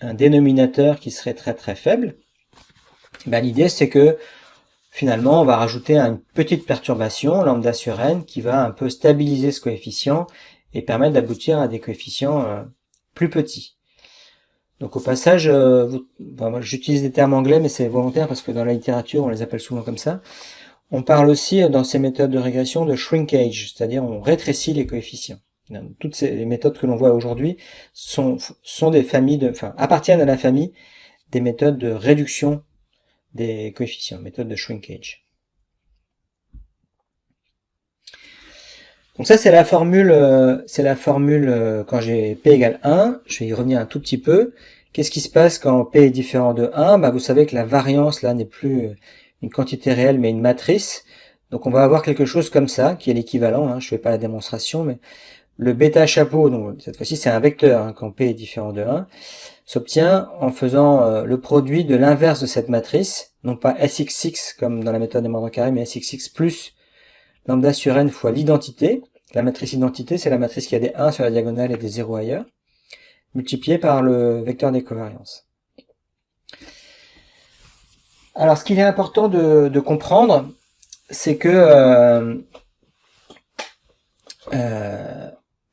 un dénominateur qui serait très très faible. L'idée c'est que finalement on va rajouter une petite perturbation, lambda sur n, qui va un peu stabiliser ce coefficient et permettre d'aboutir à des coefficients plus petit. Donc au passage, moi j'utilise des termes anglais, mais c'est volontaire parce que dans la littérature, on les appelle souvent comme ça. On parle aussi dans ces méthodes de régression de shrinkage, c'est-à-dire on rétrécit les coefficients. Toutes les méthodes que l'on voit aujourd'hui sont des familles appartiennent à la famille des méthodes de réduction des coefficients, méthode de shrinkage. Donc ça c'est la formule quand j'ai p égale 1, je vais y revenir un tout petit peu. Qu'est-ce qui se passe quand p est différent de 1? Vous savez que la variance là n'est plus une quantité réelle mais une matrice. Donc on va avoir quelque chose comme ça, qui est l'équivalent, je ne fais pas la démonstration, mais le bêta chapeau, donc cette fois-ci c'est un vecteur, quand p est différent de 1, s'obtient en faisant le produit de l'inverse de cette matrice, non pas sxx comme dans la méthode des moindres carrés, mais sxx plus lambda sur n fois l'identité, la matrice identité, c'est la matrice qui a des 1 sur la diagonale et des 0 ailleurs, multiplié par le vecteur des covariances. Alors, ce qu'il est important de comprendre, c'est que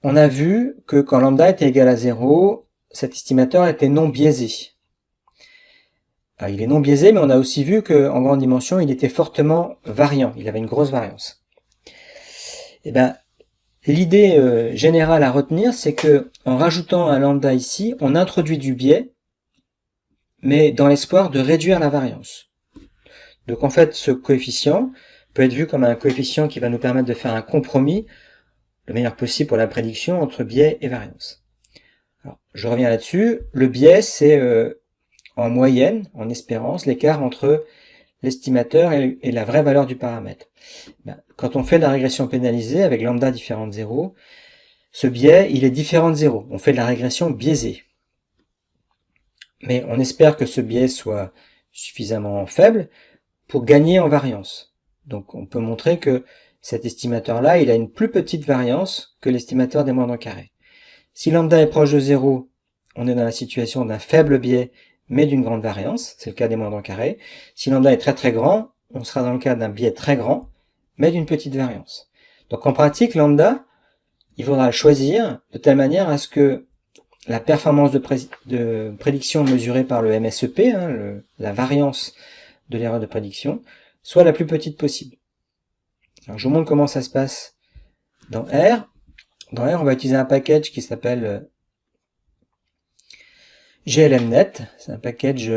on a vu que quand lambda était égal à 0, cet estimateur était non biaisé. Alors, il est non biaisé, mais on a aussi vu qu'en grande dimension, il était fortement variant. Il avait une grosse variance. Et ben, l'idée générale à retenir, c'est que en rajoutant un lambda ici, on introduit du biais, mais dans l'espoir de réduire la variance. Donc en fait, ce coefficient peut être vu comme un coefficient qui va nous permettre de faire un compromis le meilleur possible pour la prédiction entre biais et variance. Alors, je reviens là-dessus. Le biais, c'est en moyenne, en espérance, l'écart entre l'estimateur et la vraie valeur du paramètre. Quand on fait de la régression pénalisée avec lambda différent de 0, ce biais, il est différent de 0. On fait de la régression biaisée. Mais on espère que ce biais soit suffisamment faible pour gagner en variance. Donc on peut montrer que cet estimateur-là, il a une plus petite variance que l'estimateur des moindres carrés. Si lambda est proche de 0, on est dans la situation d'un faible biais, mais d'une grande variance, c'est le cas des moindres carrés. Si lambda est très très grand, on sera dans le cas d'un biais très grand, mais d'une petite variance. Donc en pratique, lambda, il faudra le choisir de telle manière à ce que la performance de prédiction mesurée par le MSEP, la variance de l'erreur de prédiction, soit la plus petite possible. Alors, je vous montre comment ça se passe dans R. Dans R, on va utiliser un package qui s'appelle GLMNet. C'est un package,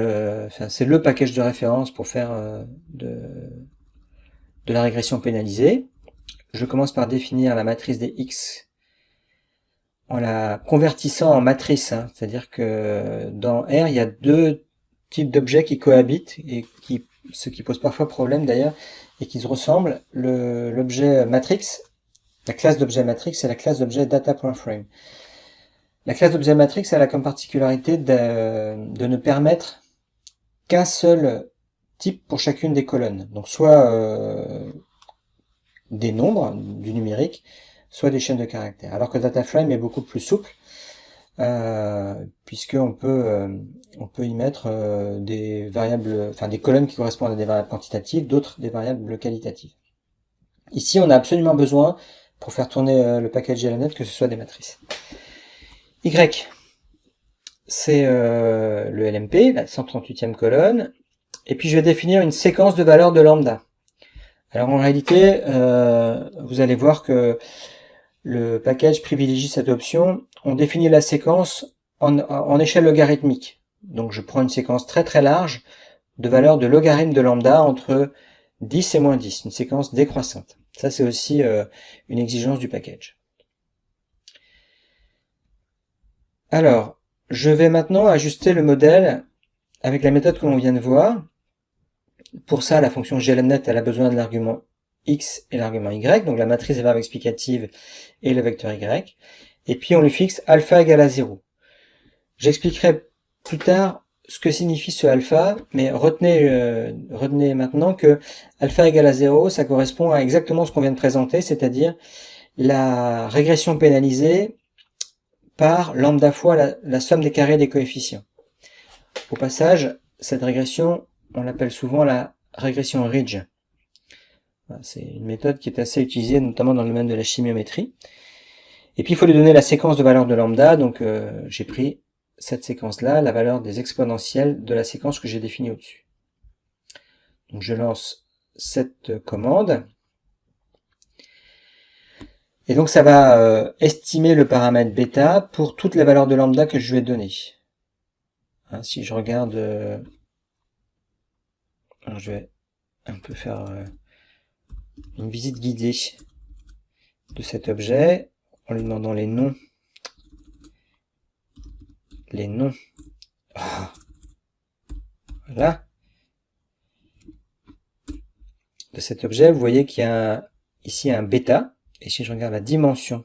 c'est le package de référence pour faire de la régression pénalisée. Je commence par définir la matrice des X en la convertissant en matrice. C'est-à-dire que dans R, il y a deux types d'objets qui cohabitent et ce qui pose parfois problème d'ailleurs, et qui se ressemblent. L'objet matrix, la classe d'objet matrix, c'est la classe d'objet data.frame. La classe d'objet matrix, elle a comme particularité de ne permettre qu'un seul type pour chacune des colonnes. Donc soit des nombres, du numérique, soit des chaînes de caractères. Alors que DataFrame est beaucoup plus souple, puisqu'on peut y mettre des variables, enfin des colonnes qui correspondent à des variables quantitatives, d'autres des variables qualitatives. Ici, on a absolument besoin, pour faire tourner le package GLMNet, que ce soit des matrices. Y, c'est le LMP, la 138e colonne, et puis je vais définir une séquence de valeurs de lambda. Alors en réalité, vous allez voir que le package privilégie cette option. On définit la séquence en échelle logarithmique. Donc je prends une séquence très très large de valeurs de logarithme de lambda entre 10 et moins 10, une séquence décroissante. Ça c'est aussi une exigence du package. Alors, je vais maintenant ajuster le modèle avec la méthode que l'on vient de voir. Pour ça, la fonction glmnet, elle a besoin de l'argument x et l'argument y, donc la matrice des variables explicatives et le vecteur y. Et puis on lui fixe alpha égale à 0. J'expliquerai plus tard ce que signifie ce alpha, mais retenez maintenant que alpha égale à 0, ça correspond à exactement ce qu'on vient de présenter, c'est-à-dire la régression pénalisée par lambda fois la somme des carrés des coefficients. Au passage, cette régression, on l'appelle souvent la régression ridge. C'est une méthode qui est assez utilisée, notamment dans le domaine de la chimiométrie. Et puis il faut lui donner la séquence de valeurs de lambda, donc j'ai pris cette séquence-là, la valeur des exponentielles de la séquence que j'ai définie au-dessus. Donc je lance cette commande. Et donc ça va estimer le paramètre bêta pour toutes les valeurs de lambda que je lui ai données. Si je regarde, alors je vais un peu faire une visite guidée de cet objet en lui demandant les noms. Voilà. De cet objet, vous voyez qu'il y a ici un bêta. Et si je regarde la dimension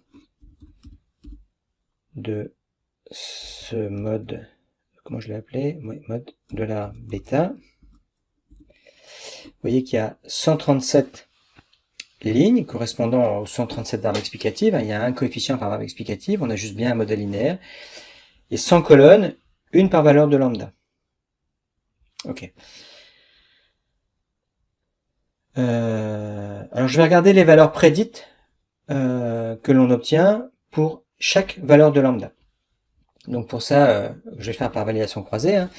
de ce mode, comment je l'ai appelé, mode de la bêta, vous voyez qu'il y a 137 les lignes correspondant aux 137 variables explicatives. Il y a un coefficient par variable explicative, on a juste bien un modèle linéaire. Et 100 colonnes, une par valeur de lambda. Ok. Alors je vais regarder les valeurs prédites que l'on obtient pour chaque valeur de lambda. Donc pour ça, je vais faire par validation croisée. Hein.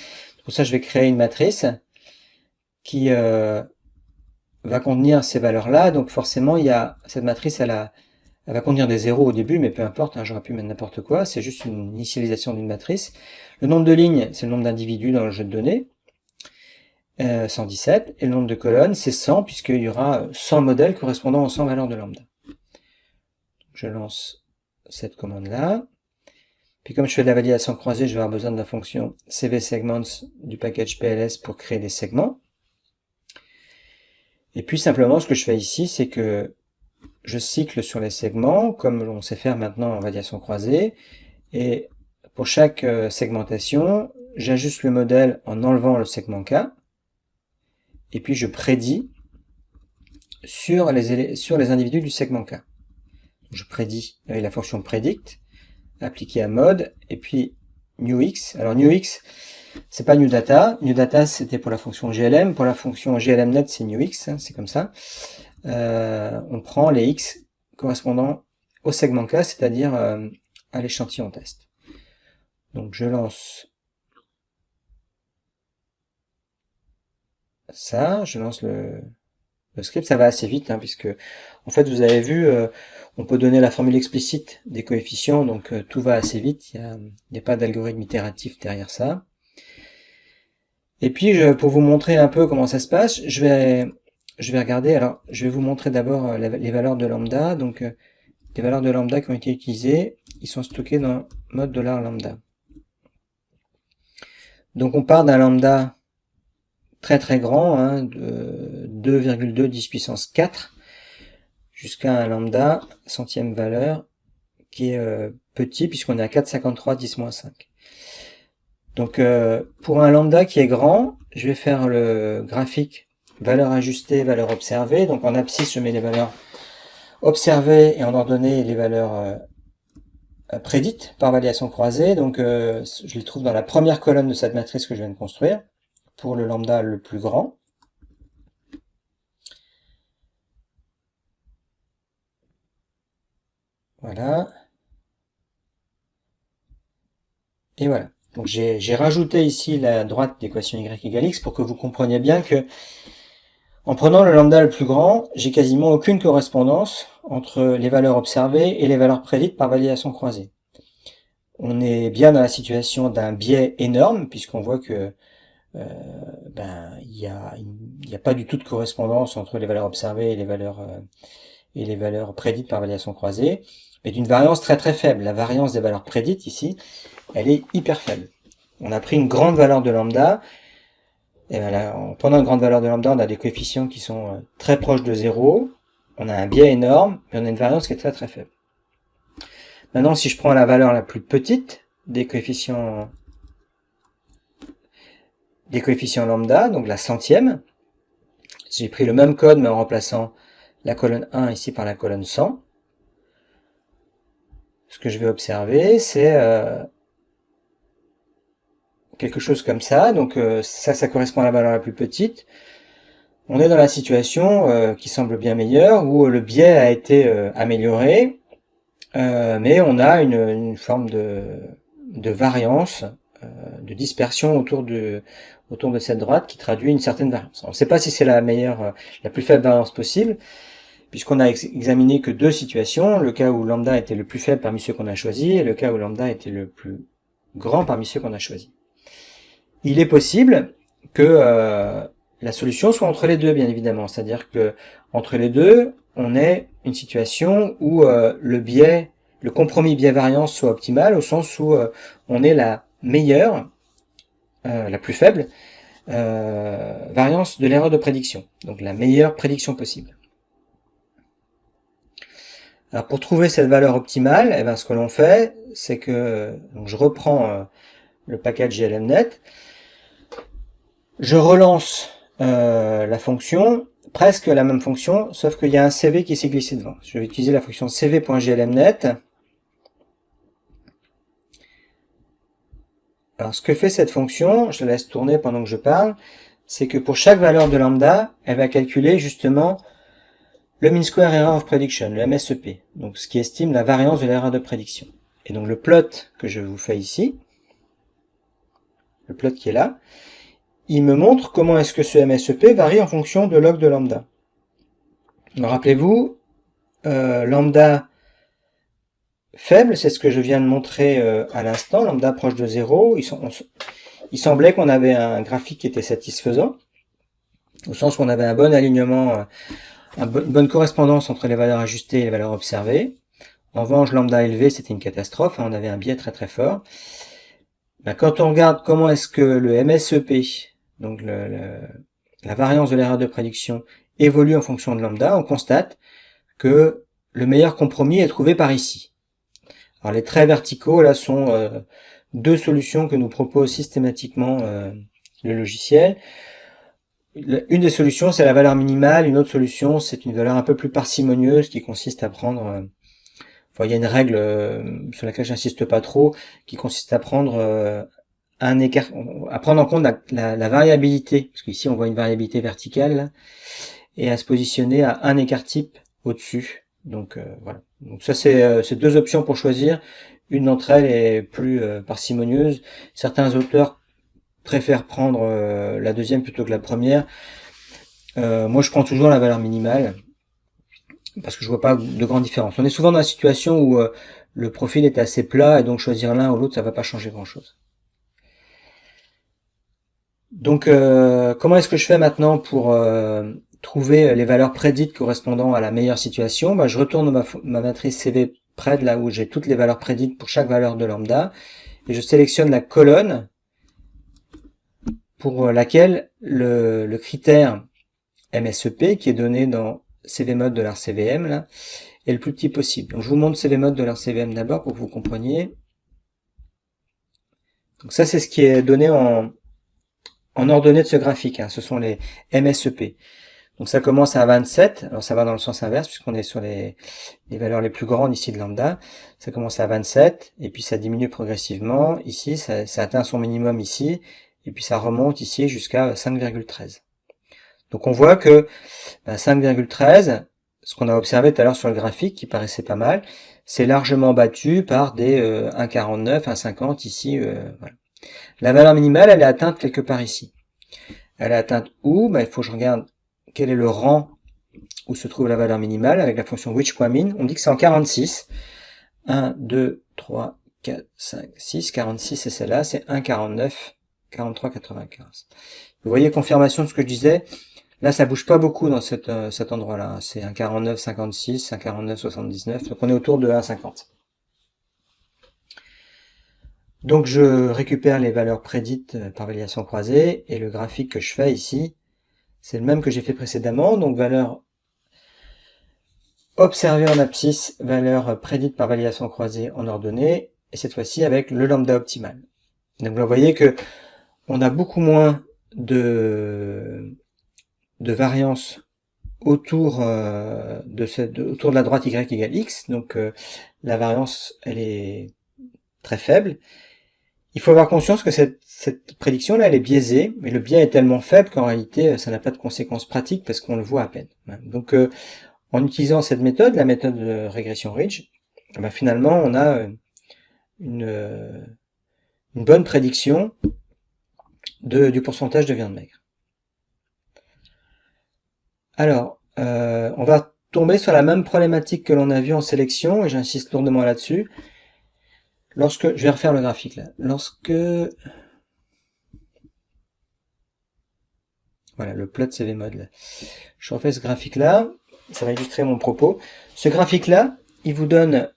Pour ça, je vais créer une matrice qui va contenir ces valeurs-là. Donc forcément, cette matrice, elle va contenir des zéros au début, mais peu importe, hein, j'aurais pu mettre n'importe quoi. C'est juste une initialisation d'une matrice. Le nombre de lignes, c'est le nombre d'individus dans le jeu de données. 117, et le nombre de colonnes, c'est 100, puisqu'il y aura 100 modèles correspondant aux 100 valeurs de lambda. Je lance cette commande-là. Puis comme je fais de la validation croisée, je vais avoir besoin de la fonction cvSegments du package PLS pour créer des segments. Et puis simplement, ce que je fais ici, c'est que je cycle sur les segments, comme on sait faire maintenant en validation croisée, et pour chaque segmentation, j'ajuste le modèle en enlevant le segment K, et puis je prédis sur les individus du segment K. Je prédis avec la fonction predict, appliquée à mode, et puis newX. Alors newX, c'est pas newData. newData, c'était pour la fonction GLM. Pour la fonction GLMNet, c'est newX, hein, c'est comme ça. On prend les X correspondant au segment K, c'est-à-dire à l'échantillon test. Donc je lance ça, je lance le script, ça va assez vite, hein, puisque en fait vous avez vu, on peut donner la formule explicite des coefficients, donc tout va assez vite, il n'y a pas d'algorithme itératif derrière ça. Et puis pour vous montrer un peu comment ça se passe, je vais regarder, alors je vais vous montrer d'abord les valeurs de lambda, donc les valeurs de lambda qui ont été utilisées, ils sont stockés dans mode $lambda. Donc on part d'un lambda très très grand, hein, de 2,2 10 puissance 4 jusqu'à un lambda centième valeur qui est petit puisqu'on est à 4,53 10-5. Donc pour un lambda qui est grand, je vais faire le graphique valeur ajustée, valeur observée. Donc en abscisse, je mets les valeurs observées et en ordonnée les valeurs prédites par validation croisée. Donc je les trouve dans la première colonne de cette matrice que je viens de construire pour le lambda le plus grand. Voilà. Et voilà. Donc j'ai rajouté ici la droite d'équation y égale x pour que vous compreniez bien que en prenant le lambda le plus grand, j'ai quasiment aucune correspondance entre les valeurs observées et les valeurs prédites par validation croisée. On est bien dans la situation d'un biais énorme puisqu'on voit que il y a pas du tout de correspondance entre les valeurs observées et les valeurs prédites par validation croisée, mais d'une variance très très faible. La variance des valeurs prédites ici, elle est hyper faible. On a pris une grande valeur de lambda, et voilà, en prenant une grande valeur de lambda, on a des coefficients qui sont très proches de 0, on a un biais énorme, mais on a une variance qui est très très faible. Maintenant, si je prends la valeur la plus petite des coefficients lambda, donc la centième, j'ai pris le même code mais en remplaçant la colonne 1 ici par la colonne 100. Ce que je vais observer, c'est quelque chose comme ça. Donc ça correspond à la valeur la plus petite. On est dans la situation qui semble bien meilleure, où le biais a été amélioré, mais on a une forme de variance, de dispersion autour de cette droite qui traduit une certaine variance. On ne sait pas si c'est la plus faible variance possible, puisqu'on a examiné que deux situations, le cas où lambda était le plus faible parmi ceux qu'on a choisis, et le cas où lambda était le plus grand parmi ceux qu'on a choisis. Il est possible que la solution soit entre les deux, bien évidemment, c'est-à-dire que entre les deux, on ait une situation où le compromis biais-variance soit optimal, au sens où on ait la meilleure, la plus faible, variance de l'erreur de prédiction, donc la meilleure prédiction possible. Alors pour trouver cette valeur optimale, eh ben, ce que l'on fait, c'est que donc je reprends le package GLMNet, je relance la fonction, presque la même fonction, sauf qu'il y a un CV qui s'est glissé devant. Je vais utiliser la fonction cv.glmnet. Alors ce que fait cette fonction, je la laisse tourner pendant que je parle, c'est que pour chaque valeur de lambda, elle va calculer justement le mean square error of prediction, le MSEP, donc ce qui estime la variance de l'erreur de prédiction. Et donc le plot que je vous fais ici, le plot qui est là, il me montre comment est-ce que ce MSEP varie en fonction de log de lambda. Rappelez-vous, lambda faible, c'est ce que je viens de montrer à l'instant, lambda proche de 0, il semblait qu'on avait un graphique qui était satisfaisant, au sens où on avait un bon alignement, une bonne correspondance entre les valeurs ajustées et les valeurs observées. En revanche, lambda élevé, c'était une catastrophe, on avait un biais très très fort. Quand on regarde comment est-ce que le MSEP, donc la variance de l'erreur de prédiction, évolue en fonction de lambda, on constate que le meilleur compromis est trouvé par ici. Alors les traits verticaux, là, sont deux solutions que nous propose systématiquement le logiciel. Une des solutions, c'est la valeur minimale. Une autre solution, c'est une valeur un peu plus parcimonieuse qui consiste à prendre... il y a une règle sur laquelle j'insiste pas trop, qui consiste à prendre un écart, à prendre en compte la variabilité, parce qu'ici on voit une variabilité verticale, là, et à se positionner à un écart type au-dessus. Donc voilà. Donc ça c'est deux options pour choisir. Une d'entre elles est plus parcimonieuse. Certains auteurs préfèrent prendre la deuxième plutôt que la première. Moi je prends toujours la valeur minimale, parce que je vois pas de grande différence. On est souvent dans la situation où le profil est assez plat, et donc choisir l'un ou l'autre, ça va pas changer grand chose. Donc comment est-ce que je fais maintenant pour trouver les valeurs prédites correspondant à la meilleure situation? Je retourne ma matrice CV pred, là où j'ai toutes les valeurs prédites pour chaque valeur de lambda, et je sélectionne la colonne pour laquelle le critère MSEP, qui est donné dans CVMod de l'RCVM, là, est le plus petit possible. Donc je vous montre CVMod de l'RCVM d'abord pour que vous compreniez. Donc ça, c'est ce qui est donné en ordonnée de ce graphique, ce sont les MSEP. Donc ça commence à 27, alors ça va dans le sens inverse puisqu'on est sur les valeurs les plus grandes ici de lambda. Ça commence à 27 et puis ça diminue progressivement. Ici, ça atteint son minimum ici et puis ça remonte ici jusqu'à 5,13. Donc on voit que 5,13, ce qu'on a observé tout à l'heure sur le graphique qui paraissait pas mal, c'est largement battu par des 1,49, 1,50 ici. Voilà. La valeur minimale, elle est atteinte quelque part ici. Elle est atteinte où? Il faut que je regarde quel est le rang où se trouve la valeur minimale avec la fonction which.min. On dit que c'est en 46. 1, 2, 3, 4, 5, 6. 46, c'est celle-là. C'est 1,49, 43,95. Vous voyez, confirmation de ce que je disais. Là, ça bouge pas beaucoup dans cet endroit-là. C'est 1,49, 56, 1,49, 79. Donc on est autour de 1,50. Donc je récupère les valeurs prédites par validation croisée, et le graphique que je fais ici, c'est le même que j'ai fait précédemment, donc valeur observée en abscisse, valeur prédite par validation croisée en ordonnée, et cette fois-ci avec le lambda optimal. Donc vous voyez que on a beaucoup moins de variance autour autour de la droite y égale x, donc la variance elle est très faible. Il faut avoir conscience que cette prédiction-là, elle est biaisée, mais le biais est tellement faible qu'en réalité, ça n'a pas de conséquences pratiques parce qu'on le voit à peine. Donc, en utilisant cette méthode, la méthode de régression ridge, finalement, on a une bonne prédiction du pourcentage de viande maigre. Alors, on va tomber sur la même problématique que l'on a vue en sélection, et j'insiste lourdement là-dessus. Je vais refaire le graphique là. Voilà, le plot CVMod là. Je refais ce graphique là, ça va illustrer mon propos. Ce graphique là, il vous donne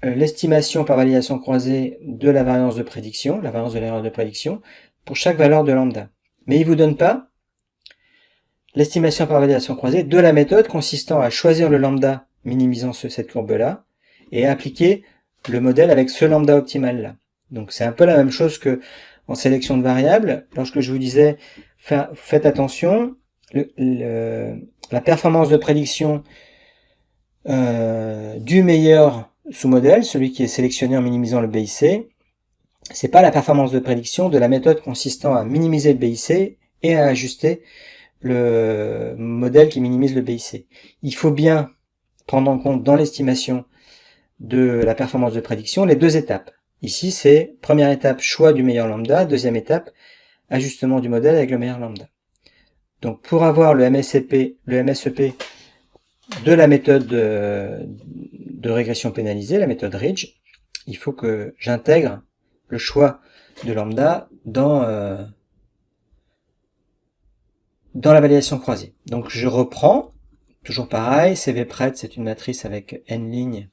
l'estimation par validation croisée de la variance de prédiction, la variance de l'erreur de prédiction, pour chaque valeur de lambda. Mais il vous donne pas l'estimation par validation croisée de la méthode consistant à choisir le lambda minimisant cette courbe là, et à appliquer le modèle avec ce lambda optimal là. Donc c'est un peu la même chose que en sélection de variables. Lorsque je vous disais faites attention, la performance de prédiction du meilleur sous-modèle, celui qui est sélectionné en minimisant le BIC, c'est pas la performance de prédiction de la méthode consistant à minimiser le BIC et à ajuster le modèle qui minimise le BIC. Il faut bien prendre en compte dans l'estimation de la performance de prédiction les deux étapes. Ici, c'est première étape, choix du meilleur lambda, deuxième étape, ajustement du modèle avec le meilleur lambda. Donc pour avoir le MSEP de la méthode de régression pénalisée, la méthode Ridge, il faut que j'intègre le choix de lambda dans la validation croisée. Donc je reprends, toujours pareil, CVPRED, c'est une matrice avec n lignes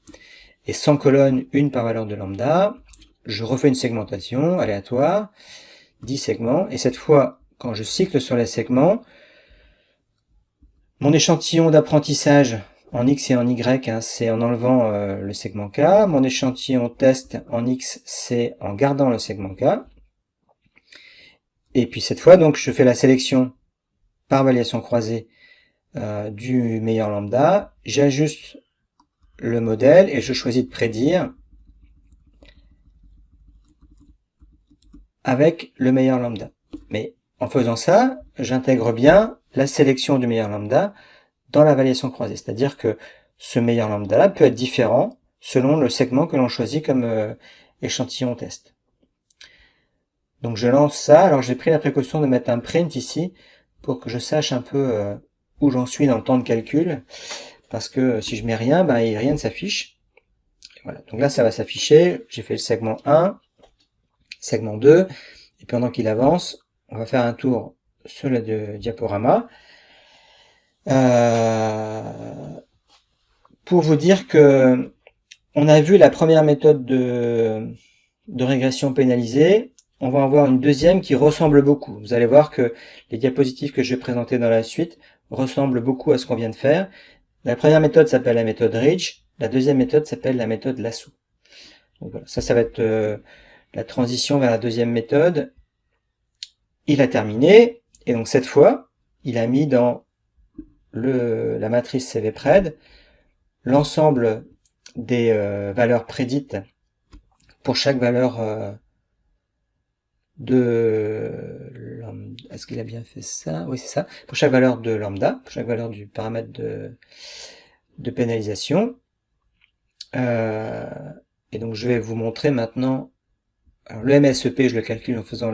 et 100 colonnes, une par valeur de lambda. Je refais une segmentation aléatoire, 10 segments, et cette fois, quand je cycle sur les segments, mon échantillon d'apprentissage en X et en Y, hein, c'est en enlevant le segment K. Mon échantillon test en X, c'est en gardant le segment K. Et puis cette fois, donc, je fais la sélection par validation croisée du meilleur lambda. J'ajuste le modèle et je choisis de prédire avec le meilleur lambda. Mais en faisant ça, j'intègre bien la sélection du meilleur lambda dans la validation croisée. C'est-à-dire que ce meilleur lambda-là peut être différent selon le segment que l'on choisit comme échantillon test. Donc je lance ça. Alors j'ai pris la précaution de mettre un print ici pour que je sache un peu où j'en suis dans le temps de calcul. Parce que si je mets rien, ben, rien ne s'affiche. Voilà. Donc là, ça va s'afficher. J'ai fait le segment 1, segment 2. Et pendant qu'il avance, on va faire un tour sur le diaporama. Pour vous dire que on a vu la première méthode de régression pénalisée. On va en voir une deuxième qui ressemble beaucoup. Vous allez voir que les diapositives que je vais présenter dans la suite ressemblent beaucoup à ce qu'on vient de faire. La première méthode s'appelle la méthode Ridge. La deuxième méthode s'appelle la méthode Lasso. Donc voilà, ça va être la transition vers la deuxième méthode. Il a terminé. Et donc cette fois, il a mis dans la matrice CVPRED l'ensemble des valeurs prédites pour chaque valeur est-ce qu'il a bien fait ça? Oui, c'est ça. Pour chaque valeur de lambda, pour chaque valeur du paramètre de pénalisation. Et donc je vais vous montrer maintenant. Alors, le MSEP, je le calcule en faisant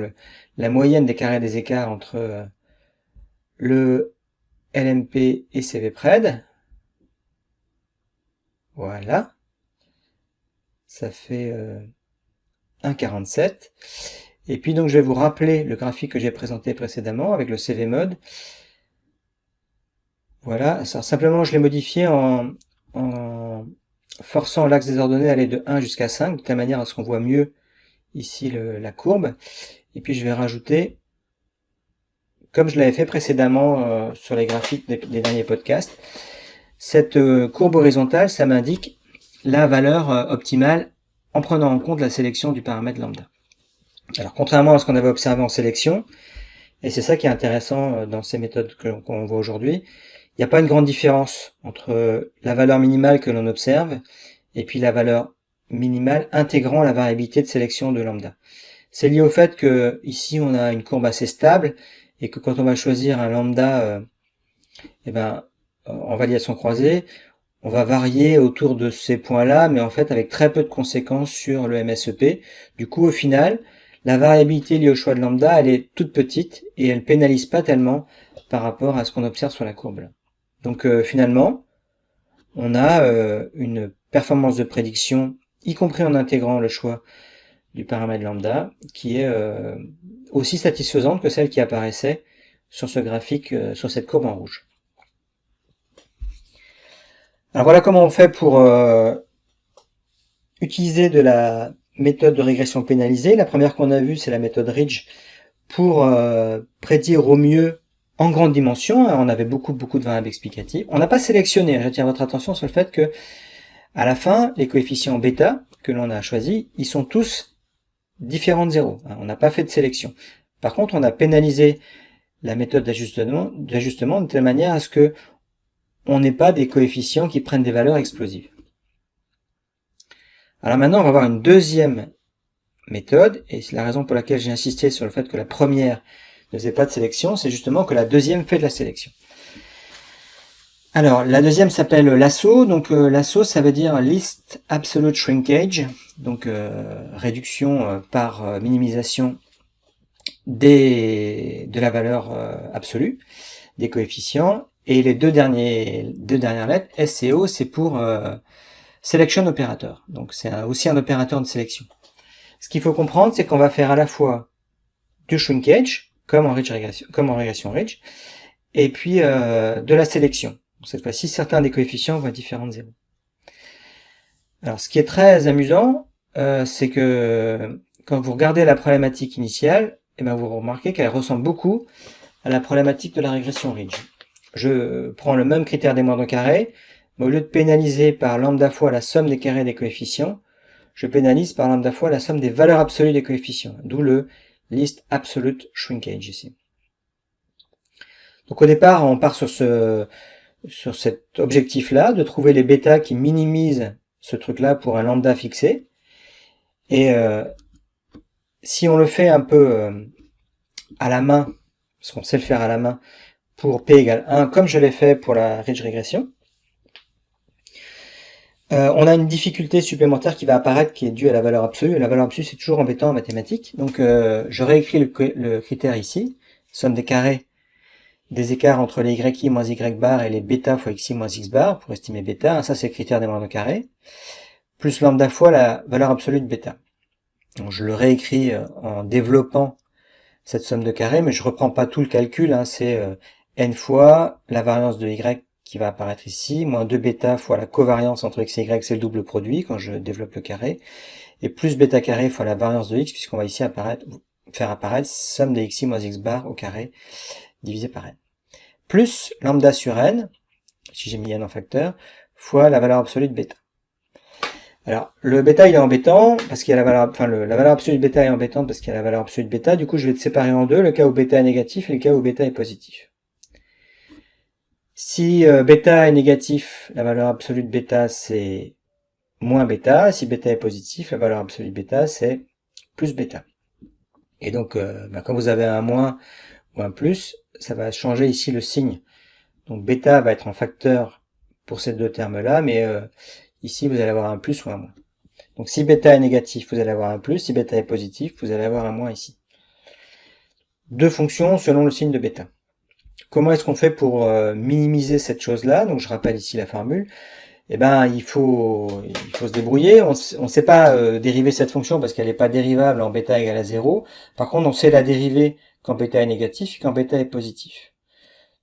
la moyenne des carrés des écarts entre le LMP et CVPRED. Voilà. Ça fait 1,47. Et puis donc je vais vous rappeler le graphique que j'ai présenté précédemment avec le CVMod. Voilà, ça, simplement je l'ai modifié en forçant l'axe des ordonnées à aller de 1 jusqu'à 5, de telle manière à ce qu'on voit mieux ici la courbe. Et puis je vais rajouter, comme je l'avais fait précédemment sur les graphiques des derniers podcasts, cette courbe horizontale, ça m'indique la valeur optimale en prenant en compte la sélection du paramètre lambda. Alors contrairement à ce qu'on avait observé en sélection, et c'est ça qui est intéressant dans ces méthodes qu'on voit aujourd'hui, il n'y a pas une grande différence entre la valeur minimale que l'on observe et puis la valeur minimale intégrant la variabilité de sélection de lambda. C'est lié au fait que ici on a une courbe assez stable et que quand on va choisir un lambda en validation croisée, on va varier autour de ces points-là, mais en fait avec très peu de conséquences sur le MSEP. Du coup, au final, la variabilité liée au choix de lambda, elle est toute petite et elle pénalise pas tellement par rapport à ce qu'on observe sur la courbe là. Donc finalement, on a une performance de prédiction, y compris en intégrant le choix du paramètre lambda, qui est aussi satisfaisante que celle qui apparaissait sur ce graphique, sur cette courbe en rouge. Alors voilà comment on fait pour utiliser de la méthode de régression pénalisée. La première qu'on a vue, c'est la méthode Ridge pour prédire au mieux en grande dimension. On avait beaucoup de variables explicatives. On n'a pas sélectionné, j'attire votre attention sur le fait que à la fin, les coefficients bêta que l'on a choisis, ils sont tous différents de 0. On n'a pas fait de sélection. Par contre, on a pénalisé la méthode d'ajustement de telle manière à ce que on n'ait pas des coefficients qui prennent des valeurs explosives. Alors maintenant, on va voir une deuxième méthode, et c'est la raison pour laquelle j'ai insisté sur le fait que la première ne faisait pas de sélection, c'est justement que la deuxième fait de la sélection. Alors, la deuxième s'appelle lasso, donc lasso ça veut dire Least Absolute Shrinkage, donc réduction par minimisation de la valeur absolue, des coefficients, et les deux dernières lettres, S et O, c'est pour Selection Operator, donc c'est aussi un opérateur de sélection. Ce qu'il faut comprendre, c'est qu'on va faire à la fois du shrinkage, comme en régression ridge, et puis de la sélection. Cette fois-ci, certains des coefficients vont être différents de 0. Alors, ce qui est très amusant, c'est que quand vous regardez la problématique initiale, eh bien, vous remarquez qu'elle ressemble beaucoup à la problématique de la régression ridge. Je prends le même critère des moindres carrés, mais au lieu de pénaliser par lambda fois la somme des carrés des coefficients, je pénalise par lambda fois la somme des valeurs absolues des coefficients, d'où le Least Absolute Shrinkage ici. Donc au départ, on part sur cet objectif-là, de trouver les bêtas qui minimisent ce truc-là pour un lambda fixé. Et si on le fait un peu à la main, parce qu'on sait le faire à la main, pour p égale 1, comme je l'ai fait pour la ridge régression, on a une difficulté supplémentaire qui va apparaître, qui est due à la valeur absolue. Et la valeur absolue, c'est toujours embêtant en mathématiques. Donc je réécris le critère ici, somme des carrés des écarts entre les yi moins y bar et les bêta fois xi moins x bar pour estimer bêta. Ça, c'est le critère des moindres carrés. Plus lambda fois la valeur absolue de bêta. Donc je le réécris en développant cette somme de carrés, mais je reprends pas tout le calcul. C'est n fois la variance de y qui va apparaître ici, moins 2 bêta fois la covariance entre x et y, c'est le double produit quand je développe le carré, et plus bêta carré fois la variance de x, puisqu'on va ici faire apparaître somme des xi moins x bar au carré divisé par n. Plus lambda sur n, si j'ai mis n en facteur, fois la valeur absolue de bêta. Alors, le bêta il est embêtant, parce qu'il y a la valeur absolue de bêta est embêtante parce qu'il y a la valeur absolue de bêta, du coup je vais te séparer en deux, le cas où bêta est négatif et le cas où bêta est positif. Si bêta est négatif, la valeur absolue de bêta c'est moins bêta, si bêta est positif, la valeur absolue de bêta c'est plus bêta. Et donc, quand vous avez un moins ou un plus, ça va changer ici le signe. Donc bêta va être en facteur pour ces deux termes-là, mais ici vous allez avoir un plus ou un moins. Donc si bêta est négatif, vous allez avoir un plus, si bêta est positif, vous allez avoir un moins ici. Deux fonctions selon le signe de bêta. Comment est-ce qu'on fait pour minimiser cette chose-là? Donc je rappelle ici la formule. Eh ben, il faut se débrouiller. On ne sait pas dériver cette fonction parce qu'elle n'est pas dérivable en bêta égale à 0. Par contre, on sait la dériver quand bêta est négatif et quand bêta est positif.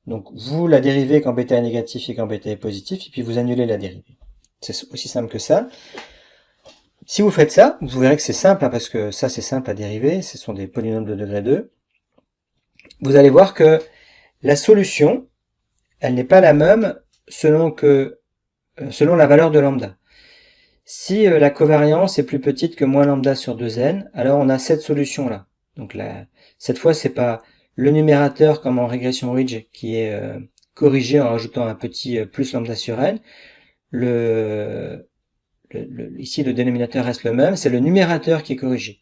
Donc vous la dérivez quand bêta est négatif et quand bêta est positif, et puis vous annulez la dérivée. C'est aussi simple que ça. Si vous faites ça, vous verrez que c'est simple, parce que ça c'est simple à dériver, ce sont des polynômes de degré 2. Vous allez voir que la solution, elle n'est pas la même selon la valeur de lambda. Si la covariance est plus petite que moins lambda sur 2n, alors on a cette solution-là. Donc cette fois, c'est pas le numérateur comme en régression ridge qui est corrigé en rajoutant un petit plus lambda sur n. Ici, le dénominateur reste le même, c'est le numérateur qui est corrigé.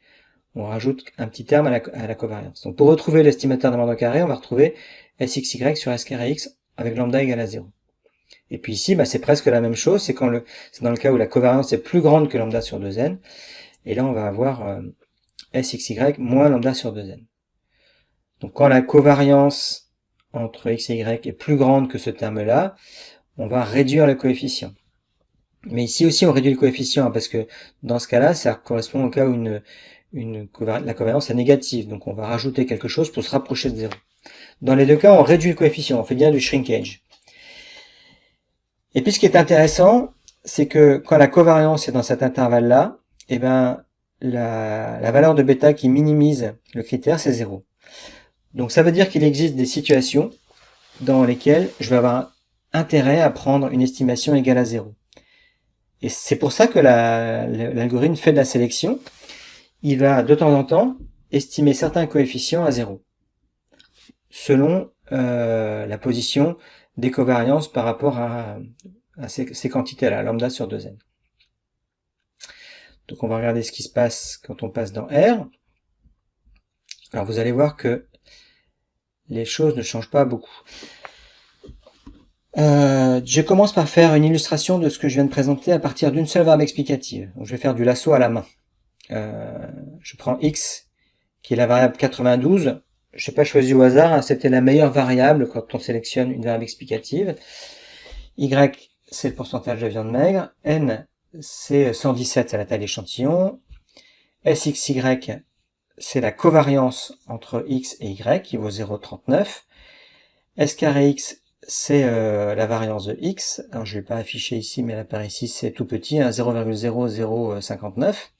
On rajoute un petit terme à la covariance. Donc pour retrouver l'estimateur de moindre carré, on va retrouver sxy sur s carré x avec lambda égale à 0. Et puis ici, c'est presque la même chose, c'est dans le cas où la covariance est plus grande que lambda sur 2n, et là on va avoir sxy moins lambda sur 2n. Donc quand la covariance entre x et y est plus grande que ce terme-là, on va réduire le coefficient. Mais ici aussi on réduit le coefficient, parce que dans ce cas-là, ça correspond au cas où la covariance est négative, donc on va rajouter quelque chose pour se rapprocher de 0. Dans les deux cas, on réduit le coefficient, on fait bien du shrinkage. Et puis ce qui est intéressant, c'est que quand la covariance est dans cet intervalle-là, eh ben, la valeur de bêta qui minimise le critère, c'est 0. Donc ça veut dire qu'il existe des situations dans lesquelles je vais avoir intérêt à prendre une estimation égale à 0. Et c'est pour ça que l'algorithme fait de la sélection. Il va de temps en temps estimer certains coefficients à 0. selon la position des covariances par rapport à ces quantités-là, lambda sur 2n. Donc on va regarder ce qui se passe quand on passe dans R. Alors vous allez voir que les choses ne changent pas beaucoup. Je commence par faire une illustration de ce que je viens de présenter à partir d'une seule variable explicative. Donc je vais faire du lasso à la main. Je prends x, qui est la variable 92. Je n'ai pas choisi au hasard, hein, c'était la meilleure variable quand on sélectionne une variable explicative. Y, c'est le pourcentage de viande maigre. N, c'est 117, c'est la taille d'échantillon. SXY, c'est la covariance entre x et y, qui vaut 0,39. S carré x, c'est la variance de x. Alors je ne l'ai pas affiché ici, mais elle apparaît ici, c'est tout petit, hein, 0,0059.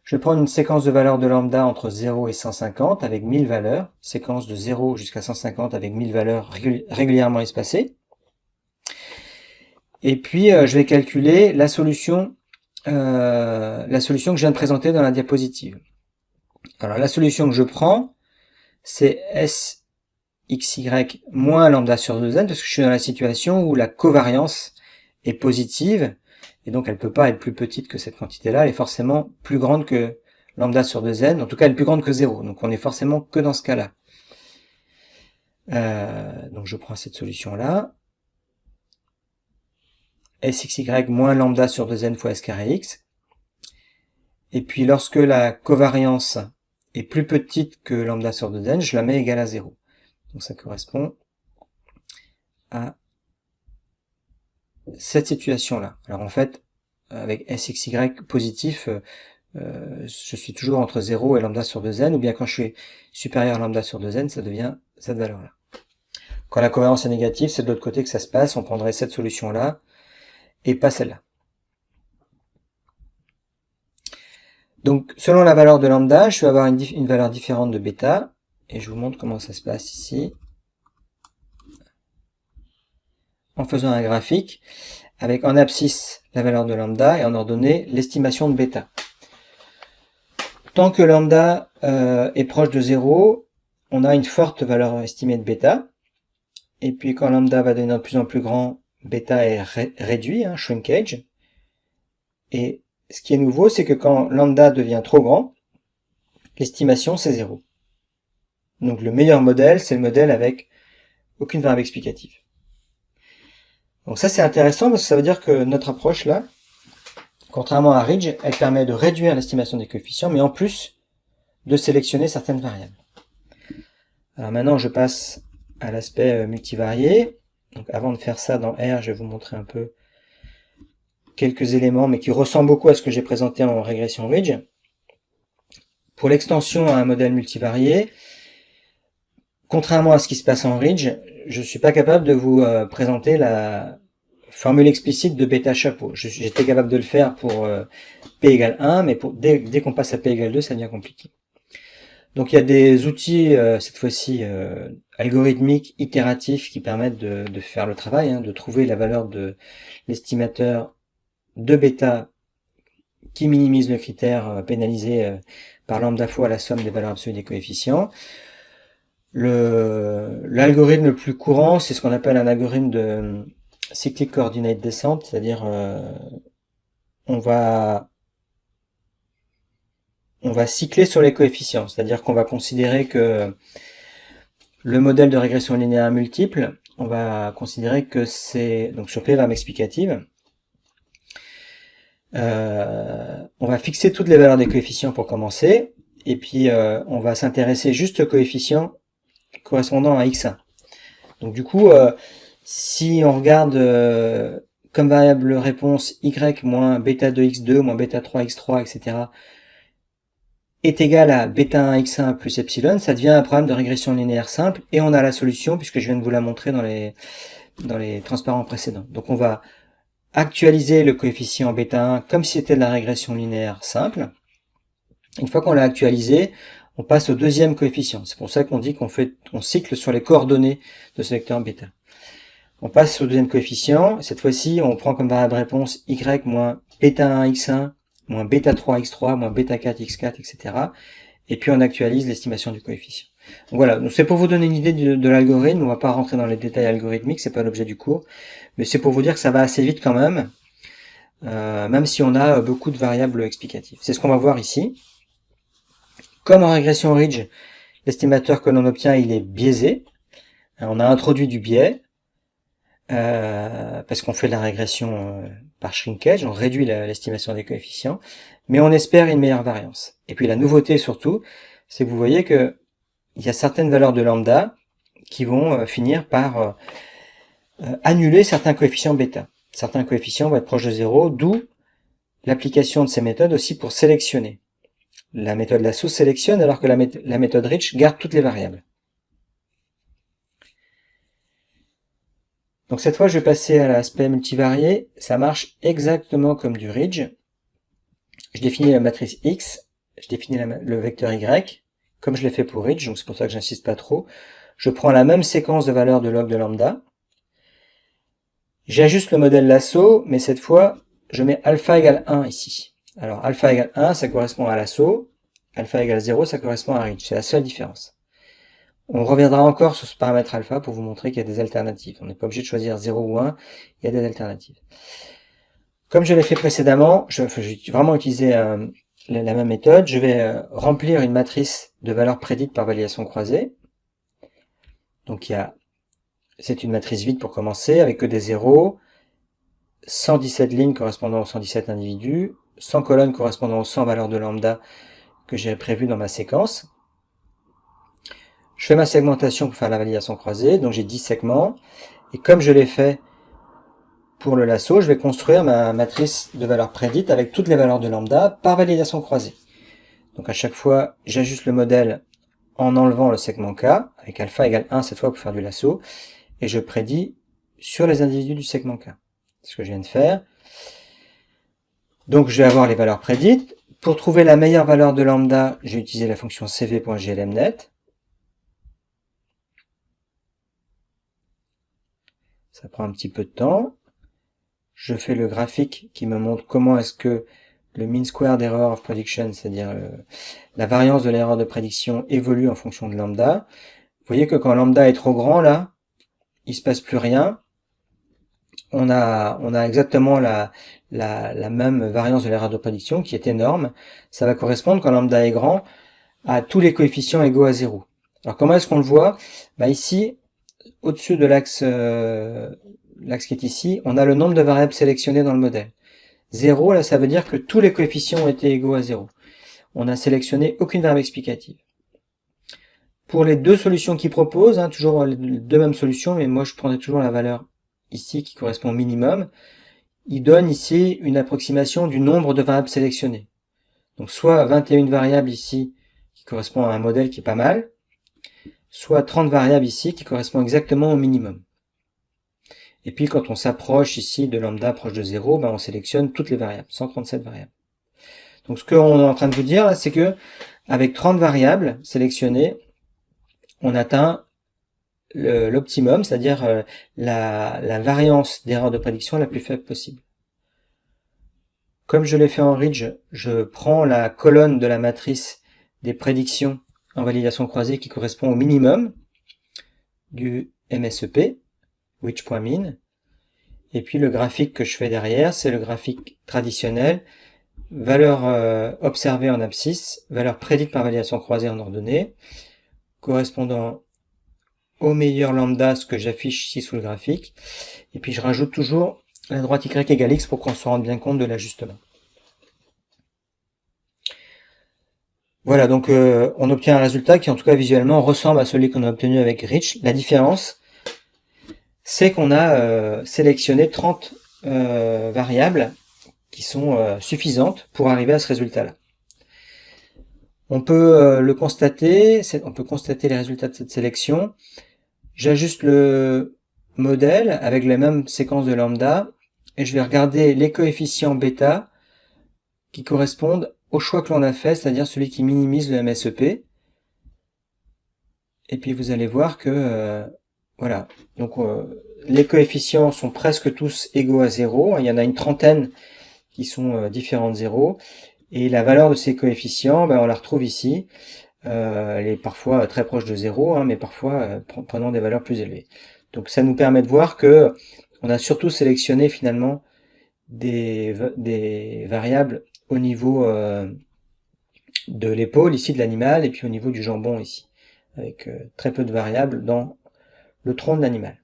Je vais prendre une séquence de valeurs de lambda entre 0 et 150 avec 1000 valeurs, séquence de 0 jusqu'à 150 avec 1000 valeurs régulièrement espacées. Et puis je vais calculer la solution que je viens de présenter dans la diapositive. Alors la solution que je prends, c'est SXY moins lambda sur 2n, parce que je suis dans la situation où la covariance est positive, et donc elle ne peut pas être plus petite que cette quantité-là, elle est forcément plus grande que lambda sur 2n, en tout cas elle est plus grande que 0, donc on est forcément que dans ce cas-là. Donc je prends cette solution-là, SXY moins lambda sur 2n fois S carré x, et puis lorsque la covariance est plus petite que lambda sur 2n, je la mets égale à 0. Donc ça correspond à cette situation-là. Alors en fait, avec SXY positif, je suis toujours entre 0 et lambda sur 2n, ou bien quand je suis supérieur à lambda sur 2n, ça devient cette valeur-là. Quand la covariance est négative, c'est de l'autre côté que ça se passe, on prendrait cette solution-là, et pas celle-là. Donc selon la valeur de lambda, je vais avoir une valeur différente de bêta, et je vous montre comment ça se passe ici, en faisant un graphique, avec en abscisse la valeur de lambda et en ordonnée l'estimation de bêta. Tant que lambda est proche de 0, on a une forte valeur estimée de bêta, et puis quand lambda va devenir de plus en plus grand, bêta est réduit, hein, shrinkage, et ce qui est nouveau, c'est que quand lambda devient trop grand, l'estimation c'est 0. Donc le meilleur modèle, c'est le modèle avec aucune variable explicative. Donc ça c'est intéressant parce que ça veut dire que notre approche là, contrairement à Ridge, elle permet de réduire l'estimation des coefficients, mais en plus de sélectionner certaines variables. Alors maintenant je passe à l'aspect multivarié. Donc avant de faire ça dans R, je vais vous montrer un peu quelques éléments, mais qui ressemblent beaucoup à ce que j'ai présenté en régression Ridge. Pour l'extension à un modèle multivarié, contrairement à ce qui se passe en Ridge, je ne suis pas capable de vous présenter la formule explicite de bêta chapeau. J'étais capable de le faire pour P égale 1, mais dès qu'on passe à P égale 2, ça devient compliqué. Donc il y a des outils, cette fois-ci algorithmiques, itératifs, qui permettent de faire le travail, hein, de trouver la valeur de l'estimateur de bêta qui minimise le critère pénalisé par lambda fois la somme des valeurs absolues des coefficients. L'algorithme le plus courant, c'est ce qu'on appelle un algorithme de cyclic coordinate descent, c'est-à-dire on va cycler sur les coefficients, c'est-à-dire qu'on va considérer que le modèle de régression linéaire multiple, on va considérer que c'est, donc sur P variable explicative, on va fixer toutes les valeurs des coefficients pour commencer, et puis on va s'intéresser juste aux coefficients correspondant à x1. Donc du coup, si on regarde comme variable réponse y moins bêta 2x2 moins bêta 3x3, etc., est égal à bêta 1 x1 plus epsilon, ça devient un problème de régression linéaire simple, et on a la solution, puisque je viens de vous la montrer dans les transparents précédents. Donc on va actualiser le coefficient bêta 1 comme si c'était de la régression linéaire simple. Une fois qu'on l'a actualisé, on passe au deuxième coefficient. C'est pour ça qu'on dit qu'on cycle sur les coordonnées de ce vecteur bêta. On passe au deuxième coefficient. Cette fois-ci, on prend comme variable réponse y moins bêta 1 x1 moins bêta 3 x3 moins bêta 4 x4, etc. Et puis on actualise l'estimation du coefficient. Donc voilà, donc c'est pour vous donner une idée de l'algorithme. On va pas rentrer dans les détails algorithmiques, c'est pas l'objet du cours, mais c'est pour vous dire que ça va assez vite quand même si on a beaucoup de variables explicatives. C'est ce qu'on va voir ici. Comme en régression ridge, l'estimateur que l'on obtient, il est biaisé. On a introduit du biais, parce qu'on fait de la régression par shrinkage, on réduit l'estimation des coefficients, mais on espère une meilleure variance. Et puis la nouveauté surtout, c'est que vous voyez que il y a certaines valeurs de lambda qui vont finir par annuler certains coefficients bêta. Certains coefficients vont être proches de 0, d'où l'application de ces méthodes aussi pour sélectionner. La méthode lasso sélectionne alors que la méthode ridge garde toutes les variables. Donc cette fois, je vais passer à l'aspect multivarié. Ça marche exactement comme du ridge. Je définis la matrice X, je définis le vecteur Y, comme je l'ai fait pour ridge, donc c'est pour ça que j'insiste pas trop. Je prends la même séquence de valeurs de log de lambda. J'ajuste le modèle lasso, mais cette fois, je mets alpha égale 1 ici. Alors alpha égale 1, ça correspond à lasso. Alpha égale 0, ça correspond à ridge. C'est la seule différence. On reviendra encore sur ce paramètre alpha pour vous montrer qu'il y a des alternatives. On n'est pas obligé de choisir 0 ou 1, il y a des alternatives. Comme je l'ai fait précédemment, je vais vraiment utiliser la même méthode. Je vais remplir une matrice de valeurs prédites par validation croisée. Donc c'est une matrice vide pour commencer, avec que des zéros, 117 lignes correspondant aux 117 individus, 100 colonnes correspondant aux 100 valeurs de lambda que j'ai prévues dans ma séquence. Je fais ma segmentation pour faire la validation croisée, donc j'ai 10 segments, et comme je l'ai fait pour le lasso, je vais construire ma matrice de valeurs prédites avec toutes les valeurs de lambda par validation croisée. Donc à chaque fois, j'ajuste le modèle en enlevant le segment K, avec alpha égale 1 cette fois pour faire du lasso, et je prédis sur les individus du segment K. C'est ce que je viens de faire. Donc je vais avoir les valeurs prédites. Pour trouver la meilleure valeur de lambda, j'ai utilisé la fonction cv.glmnet. Ça prend un petit peu de temps. Je fais le graphique qui me montre comment est-ce que le mean square error of prediction, c'est-à-dire la variance de l'erreur de prédiction, évolue en fonction de lambda. Vous voyez que quand lambda est trop grand, là, il se passe plus rien. On a exactement la même variance de l'erreur de prédiction qui est énorme. Ça va correspondre, quand lambda est grand, à tous les coefficients égaux à 0. Alors comment est-ce qu'on le voit? Ici, au-dessus de l'axe qui est ici, on a le nombre de variables sélectionnées dans le modèle. 0, là, ça veut dire que tous les coefficients ont été égaux à 0. On n'a sélectionné aucune variable explicative. Pour les deux solutions qu'ils proposent, toujours les deux mêmes solutions, mais moi je prendrai toujours la valeur ici qui correspond au minimum, il donne ici une approximation du nombre de variables sélectionnées. Donc soit 21 variables ici, qui correspond à un modèle qui est pas mal, soit 30 variables ici, qui correspond exactement au minimum. Et puis quand on s'approche ici de lambda proche de 0, on sélectionne toutes les variables, 137 variables. Donc ce qu'on est en train de vous dire, c'est que avec 30 variables sélectionnées, on atteint l'optimum, c'est-à-dire la variance d'erreur de prédiction la plus faible possible. Comme je l'ai fait en ridge, je prends la colonne de la matrice des prédictions en validation croisée qui correspond au minimum du MSEP, which.min, et puis le graphique que je fais derrière, c'est le graphique traditionnel, valeur observée en abscisse, valeur prédite par validation croisée en ordonnée, correspondant au meilleur lambda, ce que j'affiche ici sous le graphique, et puis je rajoute toujours la droite y égale x pour qu'on se rende bien compte de l'ajustement. Voilà, donc on obtient un résultat qui en tout cas visuellement ressemble à celui qu'on a obtenu avec Rich. La différence, c'est qu'on a sélectionné 30 variables qui sont suffisantes pour arriver à ce résultat-là. On peut le constater, on peut constater les résultats de cette sélection. J'ajuste le modèle avec la même séquence de lambda et je vais regarder les coefficients bêta qui correspondent au choix que l'on a fait, c'est-à-dire celui qui minimise le MSEP. Et puis vous allez voir que voilà, donc les coefficients sont presque tous égaux à 0. Il y en a une trentaine qui sont différents de 0. Et la valeur de ces coefficients, on la retrouve ici. Elle est parfois très proche de 0, hein, mais parfois prenant des valeurs plus élevées. Donc ça nous permet de voir que on a surtout sélectionné finalement des variables au niveau de l'épaule ici de l'animal et puis au niveau du jambon ici, avec très peu de variables dans le tronc de l'animal.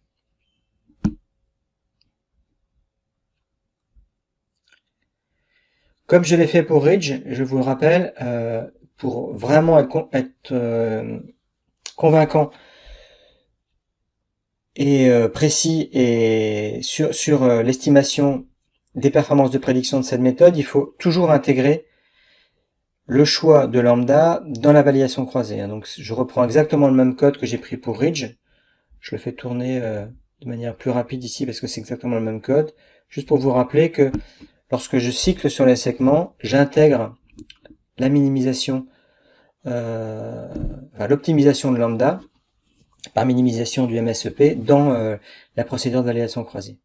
Comme je l'ai fait pour Ridge, je vous le rappelle, pour vraiment être convaincant et précis et sur l'estimation des performances de prédiction de cette méthode, il faut toujours intégrer le choix de lambda dans la validation croisée. Donc je reprends exactement le même code que j'ai pris pour Ridge. Je le fais tourner de manière plus rapide ici parce que c'est exactement le même code. Juste pour vous rappeler que lorsque je cycle sur les segments, j'intègre la minimisation, l'optimisation de lambda par minimisation du MSEP dans la procédure de validation croisée.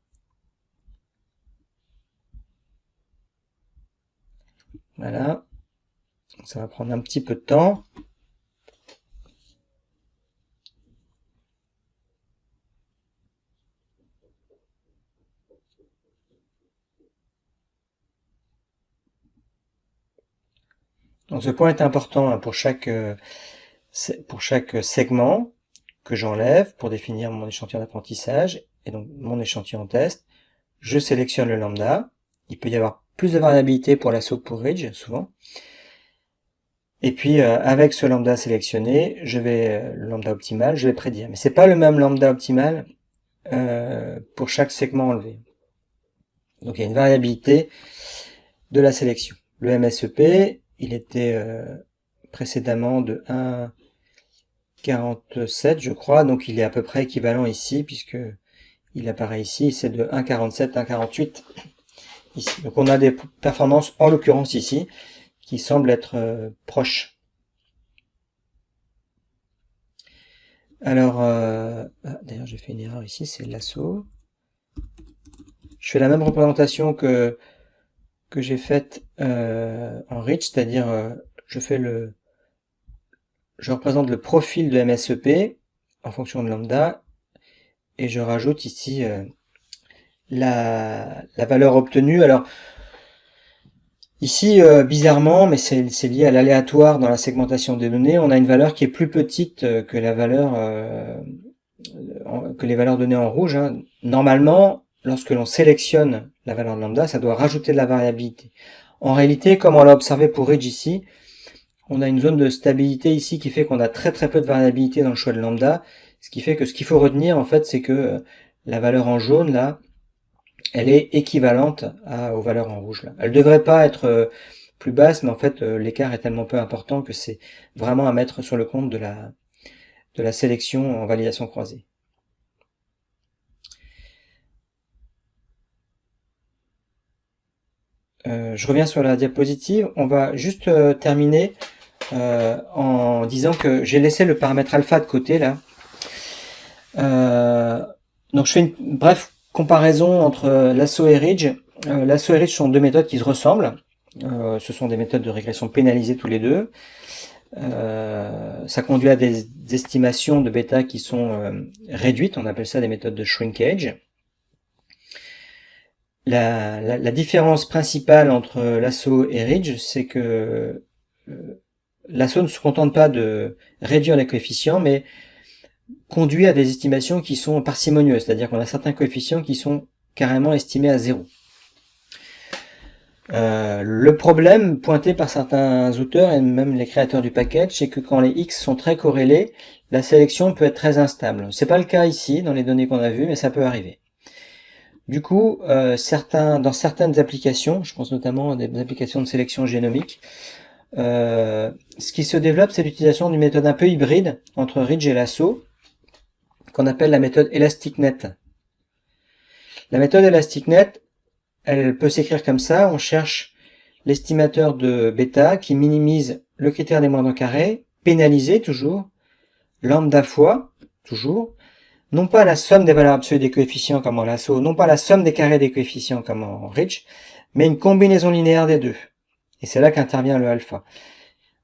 Voilà. Ça va prendre un petit peu de temps. Donc ce point est important pour chaque segment que j'enlève pour définir mon échantillon d'apprentissage et donc mon échantillon test. Je sélectionne le lambda. Il peut y avoir plus de variabilité pour l'assaut que pour Ridge, souvent. Et puis avec ce lambda sélectionné, le lambda optimal, je vais prédire. Mais c'est pas le même lambda optimal pour chaque segment enlevé. Donc il y a une variabilité de la sélection. Le MSEP, il était précédemment de 1,47 je crois, donc il est à peu près équivalent ici, puisque il apparaît ici, c'est de 1,47, 1,48 ici. Donc on a des performances, en l'occurrence ici, qui semblent être proches. Alors, d'ailleurs j'ai fait une erreur ici, c'est l'assaut. Je fais la même représentation que j'ai faite en Ridge, c'est-à-dire je représente le profil de MSEP en fonction de lambda, et je rajoute ici la valeur obtenue. Alors, ici, bizarrement, mais c'est lié à l'aléatoire dans la segmentation des données, on a une valeur qui est plus petite que la valeur que les valeurs données en rouge. Hein. Normalement, lorsque l'on sélectionne la valeur de lambda, ça doit rajouter de la variabilité. En réalité, comme on l'a observé pour Ridge ici, on a une zone de stabilité ici qui fait qu'on a très peu de variabilité dans le choix de lambda, ce qui fait que ce qu'il faut retenir en fait, c'est que la valeur en jaune là, elle est équivalente aux valeurs en rouge là. Elle devrait pas être plus basse, mais en fait l'écart est tellement peu important que c'est vraiment à mettre sur le compte de la sélection en validation croisée. Je reviens sur la diapositive. On va juste terminer en disant que j'ai laissé le paramètre alpha de côté là. Donc je fais une brève comparaison entre lasso et Ridge. Lasso et Ridge sont deux méthodes qui se ressemblent. Ce sont des méthodes de régression pénalisées tous les deux. Ça conduit à des estimations de bêta qui sont réduites. On appelle ça des méthodes de shrinkage. La différence principale entre lasso et Ridge, c'est que lasso ne se contente pas de réduire les coefficients, mais conduit à des estimations qui sont parcimonieuses, c'est-à-dire qu'on a certains coefficients qui sont carrément estimés à 0. Le problème pointé par certains auteurs et même les créateurs du package, c'est que quand les X sont très corrélés, la sélection peut être très instable. C'est pas le cas ici dans les données qu'on a vues, mais ça peut arriver. Du coup, dans certaines applications, je pense notamment à des applications de sélection génomique, ce qui se développe, c'est l'utilisation d'une méthode un peu hybride entre Ridge et lasso, qu'on appelle la méthode ElasticNet. La méthode ElasticNet, elle peut s'écrire comme ça, on cherche l'estimateur de bêta qui minimise le critère des moindres carrés, pénalisé toujours, lambda fois, toujours, non pas la somme des valeurs absolues des coefficients comme en lasso, non pas la somme des carrés des coefficients comme en Ridge, mais une combinaison linéaire des deux. Et c'est là qu'intervient le alpha.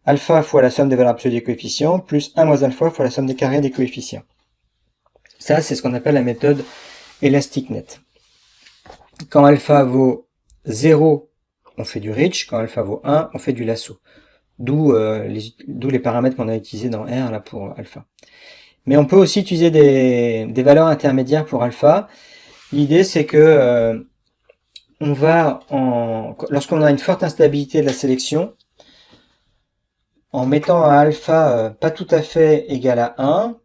alpha fois la somme des valeurs absolues des coefficients, plus 1 moins alpha fois la somme des carrés des coefficients. Ça, c'est ce qu'on appelle la méthode ElasticNet. Quand alpha vaut 0, on fait du reach. Quand alpha vaut 1, on fait du lasso. D'où les paramètres qu'on a utilisés dans R là, pour alpha. Mais on peut aussi utiliser des valeurs intermédiaires pour alpha. L'idée, c'est que on va, lorsqu'on a une forte instabilité de la sélection, en mettant un alpha pas tout à fait égal à 1,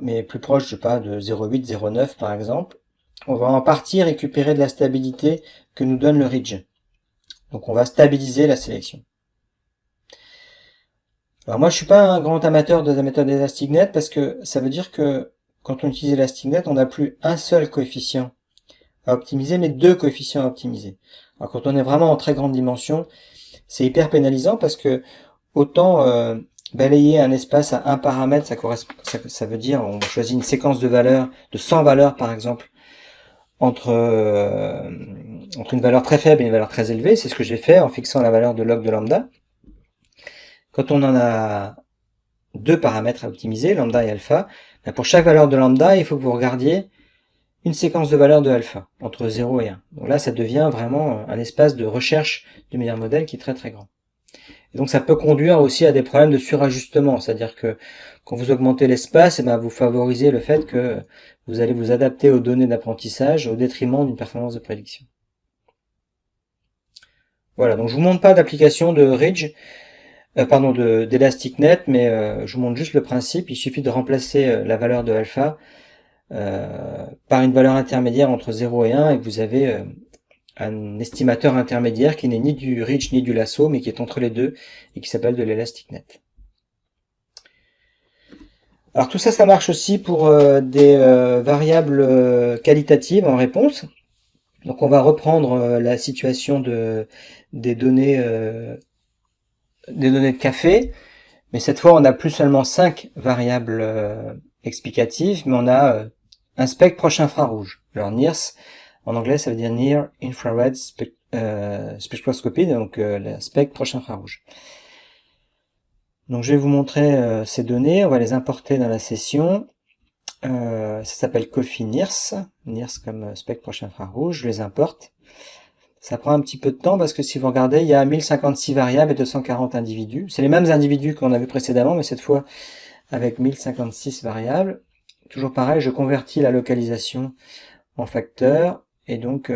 mais plus proche, je sais pas, de 0,8, 0,9 par exemple, on va en partie récupérer de la stabilité que nous donne le ridge. Donc on va stabiliser la sélection. Alors moi je suis pas un grand amateur de la méthode ElasticNet parce que ça veut dire que quand on utilise ElasticNet, on n'a plus un seul coefficient à optimiser, mais deux coefficients à optimiser. Alors quand on est vraiment en très grande dimension, c'est hyper pénalisant parce que autant balayer un espace à un paramètre, ça veut dire on choisit une séquence de valeurs, de 100 valeurs par exemple, entre une valeur très faible et une valeur très élevée. C'est ce que j'ai fait en fixant la valeur de log de lambda. Quand on en a deux paramètres à optimiser, lambda et alpha, ben pour chaque valeur de lambda, il faut que vous regardiez une séquence de valeurs de alpha, entre 0 et 1. Donc là, ça devient vraiment un espace de recherche du meilleur modèle qui est très très grand. Et donc ça peut conduire aussi à des problèmes de surajustement, c'est-à-dire que quand vous augmentez l'espace, ben vous favorisez le fait que vous allez vous adapter aux données d'apprentissage au détriment d'une performance de prédiction. Voilà, donc je vous montre pas d'application de Ridge, d'ElasticNet, mais je vous montre juste le principe. Il suffit de remplacer la valeur de alpha par une valeur intermédiaire entre 0 et 1 et vous avez un estimateur intermédiaire qui n'est ni du Ridge ni du lasso, mais qui est entre les deux et qui s'appelle de l'ElasticNet. Alors tout ça, ça marche aussi pour des variables qualitatives en réponse. Donc on va reprendre la situation des données de café, mais cette fois on n'a plus seulement 5 variables explicatives, mais on a un spectre proche infrarouge. Alors NIRS, en anglais ça veut dire Near Infrared Spectroscopy, donc le spectre proche infrarouge. Donc je vais vous montrer ces données, on va les importer dans la session. Ça s'appelle Coffee NIRS, NIRS comme spectre proche infrarouge, je les importe. Ça prend un petit peu de temps parce que si vous regardez, il y a 1056 variables et 240 individus. C'est les mêmes individus qu'on a vu précédemment, mais cette fois avec 1056 variables. Toujours pareil, je convertis la localisation en facteurs et donc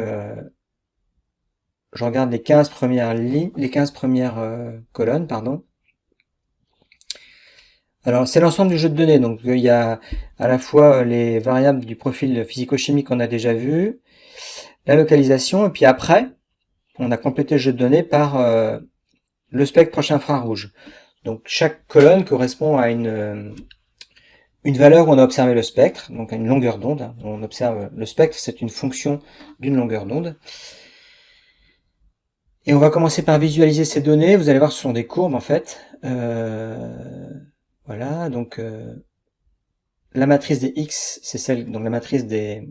je regarde les 15 premières lignes, les 15 premières colonnes, pardon. Alors c'est l'ensemble du jeu de données, donc il y a à la fois les variables du profil physico-chimique qu'on a déjà vu, la localisation, et puis après, on a complété le jeu de données par le spectre proche infrarouge. Donc chaque colonne correspond à une valeur où on a observé le spectre, donc à une longueur d'onde. On observe le spectre, c'est une fonction d'une longueur d'onde. Et on va commencer par visualiser ces données. Vous allez voir, ce sont des courbes en fait. Voilà, donc la matrice des X, c'est celle, donc la matrice des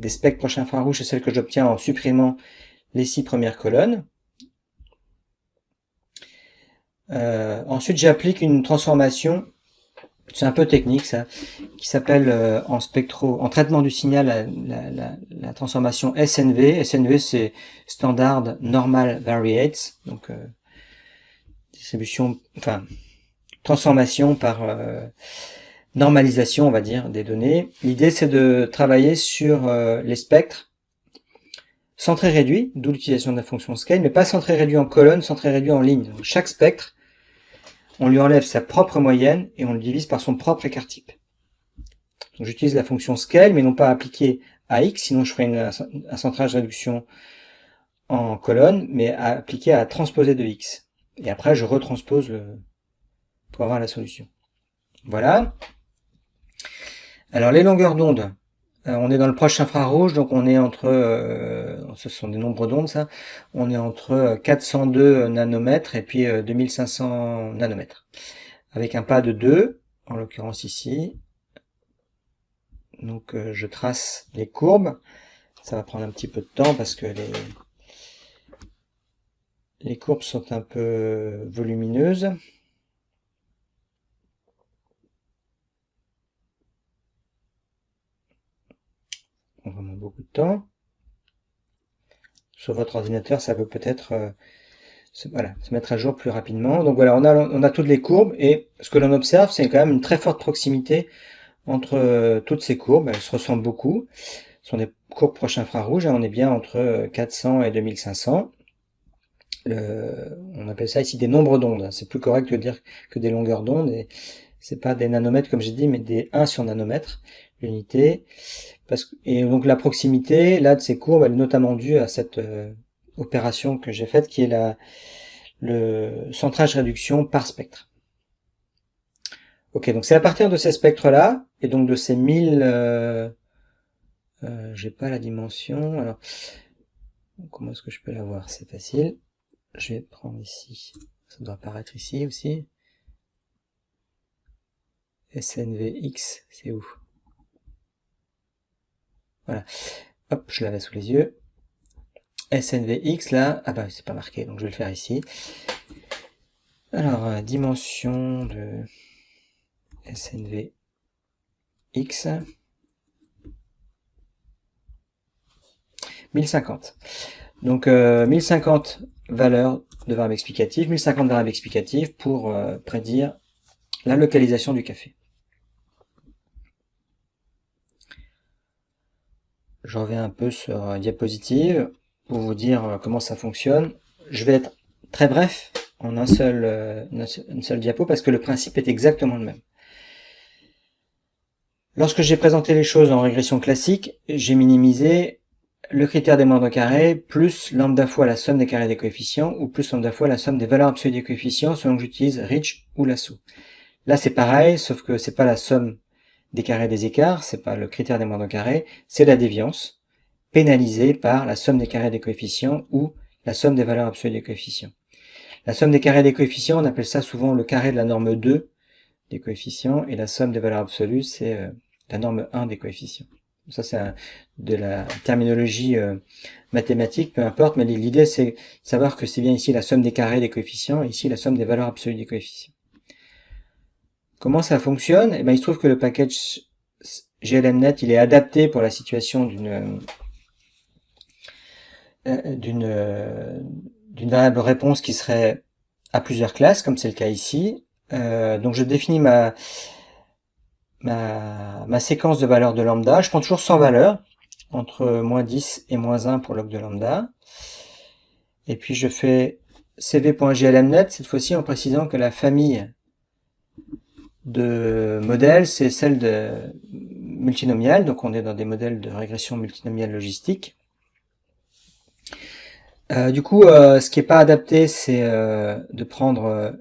spectres proches infrarouges, c'est celle que j'obtiens en supprimant les 6 premières colonnes. Ensuite, j'applique une transformation, c'est un peu technique ça, qui s'appelle en traitement du signal la transformation SNV. SNV c'est Standard Normal Variates, donc transformation par normalisation, on va dire, des données. L'idée c'est de travailler sur les spectres centré réduit, d'où l'utilisation de la fonction scale, mais pas centré réduit en colonne, centré réduit en ligne. Donc, chaque spectre, on lui enlève sa propre moyenne et on le divise par son propre écart type. Donc j'utilise la fonction scale, mais non pas appliquée à x, sinon je ferai un centrage réduction en colonne, mais appliquée à transposer de x. Et après, je retranspose pour avoir la solution. Voilà. Alors les longueurs d'onde. On est dans le proche infrarouge, donc on est entre, ce sont des nombres d'ondes ça, on est entre 402 nanomètres et puis 2500 nanomètres. Avec un pas de 2, en l'occurrence ici. Donc je trace les courbes. Ça va prendre un petit peu de temps parce que Les courbes sont un peu volumineuses. On prend vraiment beaucoup de temps. Sur votre ordinateur, ça peut peut-être se mettre à jour plus rapidement. Donc voilà, on a toutes les courbes et ce que l'on observe, c'est quand même une très forte proximité entre toutes ces courbes. Elles se ressemblent beaucoup. Ce sont des courbes proches infrarouges. On est bien entre 400 et 2500. On appelle ça ici des nombres d'ondes. C'est plus correct de dire que des longueurs d'onde. Et c'est pas des nanomètres comme j'ai dit, mais des 1 sur nanomètre l'unité. Et donc la proximité là de ces courbes, elle est notamment due à cette opération que j'ai faite, qui est le centrage réduction par spectre. Ok, donc c'est à partir de ces spectres-là, et donc de ces 1000... j'ai pas la dimension, alors comment est-ce que je peux la voir? C'est facile. Je vais prendre ici, ça doit apparaître ici aussi. SNVX, c'est où? Voilà. Hop, je l'avais sous les yeux. SNVX, là, ah bah c'est pas marqué, donc je vais le faire ici. Alors, dimension de SNVX. 1050. Donc 1050 valeurs de variables explicatives, 1050 variables explicatives pour prédire la localisation du café. Je reviens un peu sur diapositive pour vous dire comment ça fonctionne. Je vais être très bref en une seule diapo parce que le principe est exactement le même. Lorsque j'ai présenté les choses en régression classique, j'ai minimisé le critère des moindres carrés plus lambda fois la somme des carrés des coefficients ou plus lambda fois la somme des valeurs absolues des coefficients selon que j'utilise Rich ou lasso. Là c'est pareil, sauf que c'est pas la somme des carrés des écarts, c'est pas le critère des moindres carrés, c'est la déviance pénalisée par la somme des carrés des coefficients ou la somme des valeurs absolues des coefficients. La somme des carrés des coefficients, on appelle ça souvent le carré de la norme 2 des coefficients, et la somme des valeurs absolues, c'est la norme 1 des coefficients. Ça, c'est de la terminologie mathématique, peu importe, mais l'idée, c'est savoir que c'est bien ici la somme des carrés des coefficients, et ici la somme des valeurs absolues des coefficients. Comment ça fonctionne? Eh bien, il se trouve que le package GLMNet, il est adapté pour la situation d'une variable réponse qui serait à plusieurs classes, comme c'est le cas ici. Donc je définis ma séquence de valeurs de lambda. Je prends toujours 100 valeurs, entre moins 10 et moins 1 pour log de lambda. Et puis je fais cv.glmnet, cette fois-ci en précisant que la famille de modèles, c'est celle de multinomial. Donc on est dans des modèles de régression multinomiale logistique. Du coup, ce qui n'est pas adapté, c'est de prendre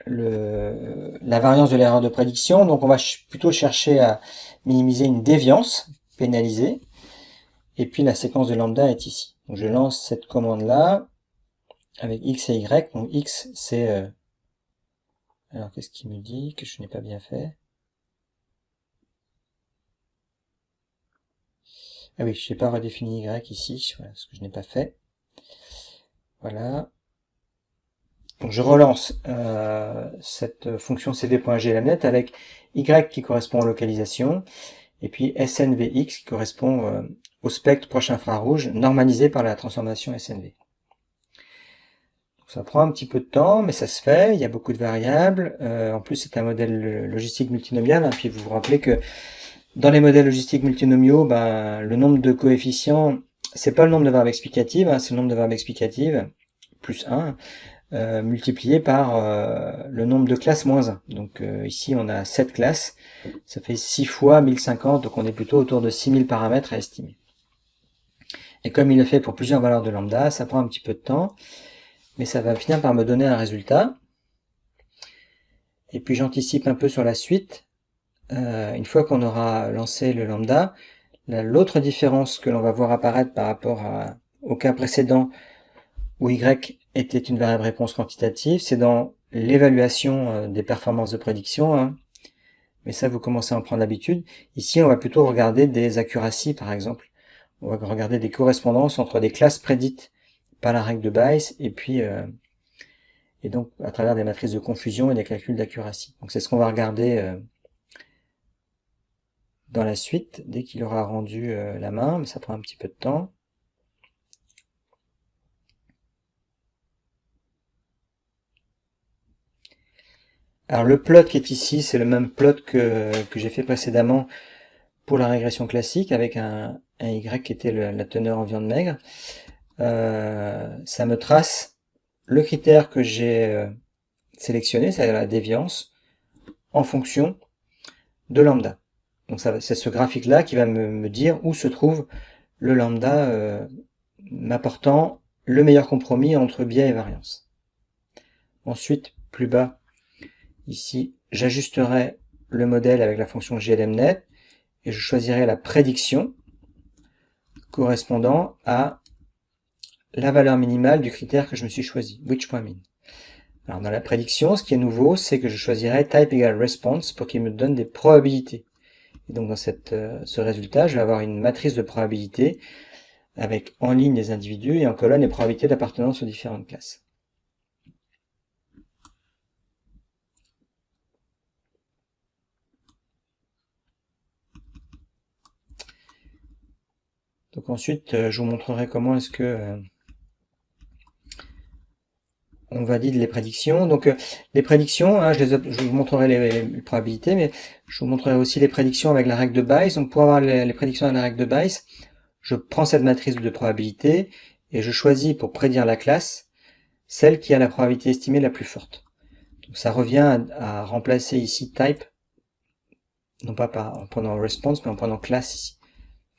la variance de l'erreur de prédiction. Donc on va plutôt chercher à minimiser une déviance pénalisée. Et puis la séquence de lambda est ici. Donc je lance cette commande-là avec x et y. Donc x, c'est... alors qu'est-ce qu'il me dit que je n'ai pas bien fait? Ah oui, je n'ai pas redéfini y ici, voilà, ce que je n'ai pas fait. Voilà. Donc je relance cette fonction cv.glmnet avec y qui correspond aux localisations, et puis snvx qui correspond au spectre proche infrarouge normalisé par la transformation SNV. Donc ça prend un petit peu de temps, mais ça se fait, il y a beaucoup de variables. En plus, c'est un modèle logistique multinomial, hein, puis vous vous rappelez que dans les modèles logistiques multinomiaux, ben, le nombre de coefficients, c'est pas le nombre de variables explicatives, hein, c'est le nombre de variables explicatives, plus 1, multiplié par le nombre de classes moins 1. Donc ici on a 7 classes, ça fait 6 fois 1050, donc on est plutôt autour de 6000 paramètres à estimer. Et comme il est fait pour plusieurs valeurs de lambda, ça prend un petit peu de temps, mais ça va finir par me donner un résultat. Et puis j'anticipe un peu sur la suite. Une fois qu'on aura lancé le lambda, l'autre différence que l'on va voir apparaître par rapport au cas précédent où y était une variable réponse quantitative, c'est dans l'évaluation des performances de prédiction, hein. Mais ça, vous commencez à en prendre l'habitude. Ici, on va plutôt regarder des accuracies, par exemple. On va regarder des correspondances entre des classes prédites par la règle de Bayes, et puis et donc à travers des matrices de confusion et des calculs d'accuracy. Donc c'est ce qu'on va regarder dans la suite, dès qu'il aura rendu la main, mais ça prend un petit peu de temps. Alors le plot qui est ici, c'est le même plot que j'ai fait précédemment pour la régression classique, avec un Y qui était la teneur en viande maigre. Ça me trace le critère que j'ai sélectionné, c'est-à-dire la déviance, en fonction de lambda. Donc c'est ce graphique-là qui va me dire où se trouve le lambda m'apportant le meilleur compromis entre biais et variance. Ensuite, plus bas, ici, j'ajusterai le modèle avec la fonction glmnet et je choisirai la prédiction correspondant à la valeur minimale du critère que je me suis choisi, which.min. Alors dans la prédiction, ce qui est nouveau, c'est que je choisirai type égale response pour qu'il me donne des probabilités. Et donc dans ce résultat, je vais avoir une matrice de probabilités avec en ligne les individus et en colonne les probabilités d'appartenance aux différentes classes. Donc ensuite, je vous montrerai comment est-ce que on valide les prédictions. Donc les prédictions, hein, je vous montrerai les probabilités, mais je vous montrerai aussi les prédictions avec la règle de Bayes. Donc pour avoir les prédictions avec la règle de Bayes, je prends cette matrice de probabilité et je choisis pour prédire la classe celle qui a la probabilité estimée la plus forte. Donc ça revient à remplacer ici type, non pas en prenant response, mais en prenant classe ici.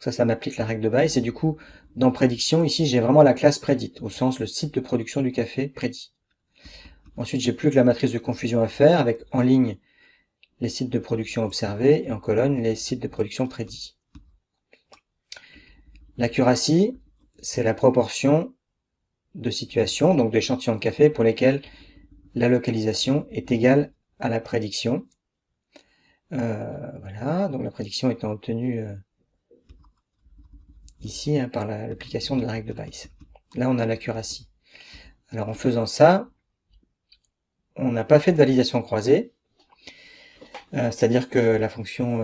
Donc ça m'applique la règle de Bayes, et du coup, dans prédiction, ici, j'ai vraiment la classe prédite, au sens le site de production du café prédit. Ensuite, j'ai plus que la matrice de confusion à faire, avec en ligne les sites de production observés, et en colonne les sites de production prédits. L'accuracy, c'est la proportion de situations, donc d'échantillons de café, pour lesquels la localisation est égale à la prédiction. Voilà, donc la prédiction étant obtenue ici par l'application de la règle de Bayes. Là, on a l'accuracy. Alors en faisant ça, on n'a pas fait de validation croisée, c'est-à-dire que la fonction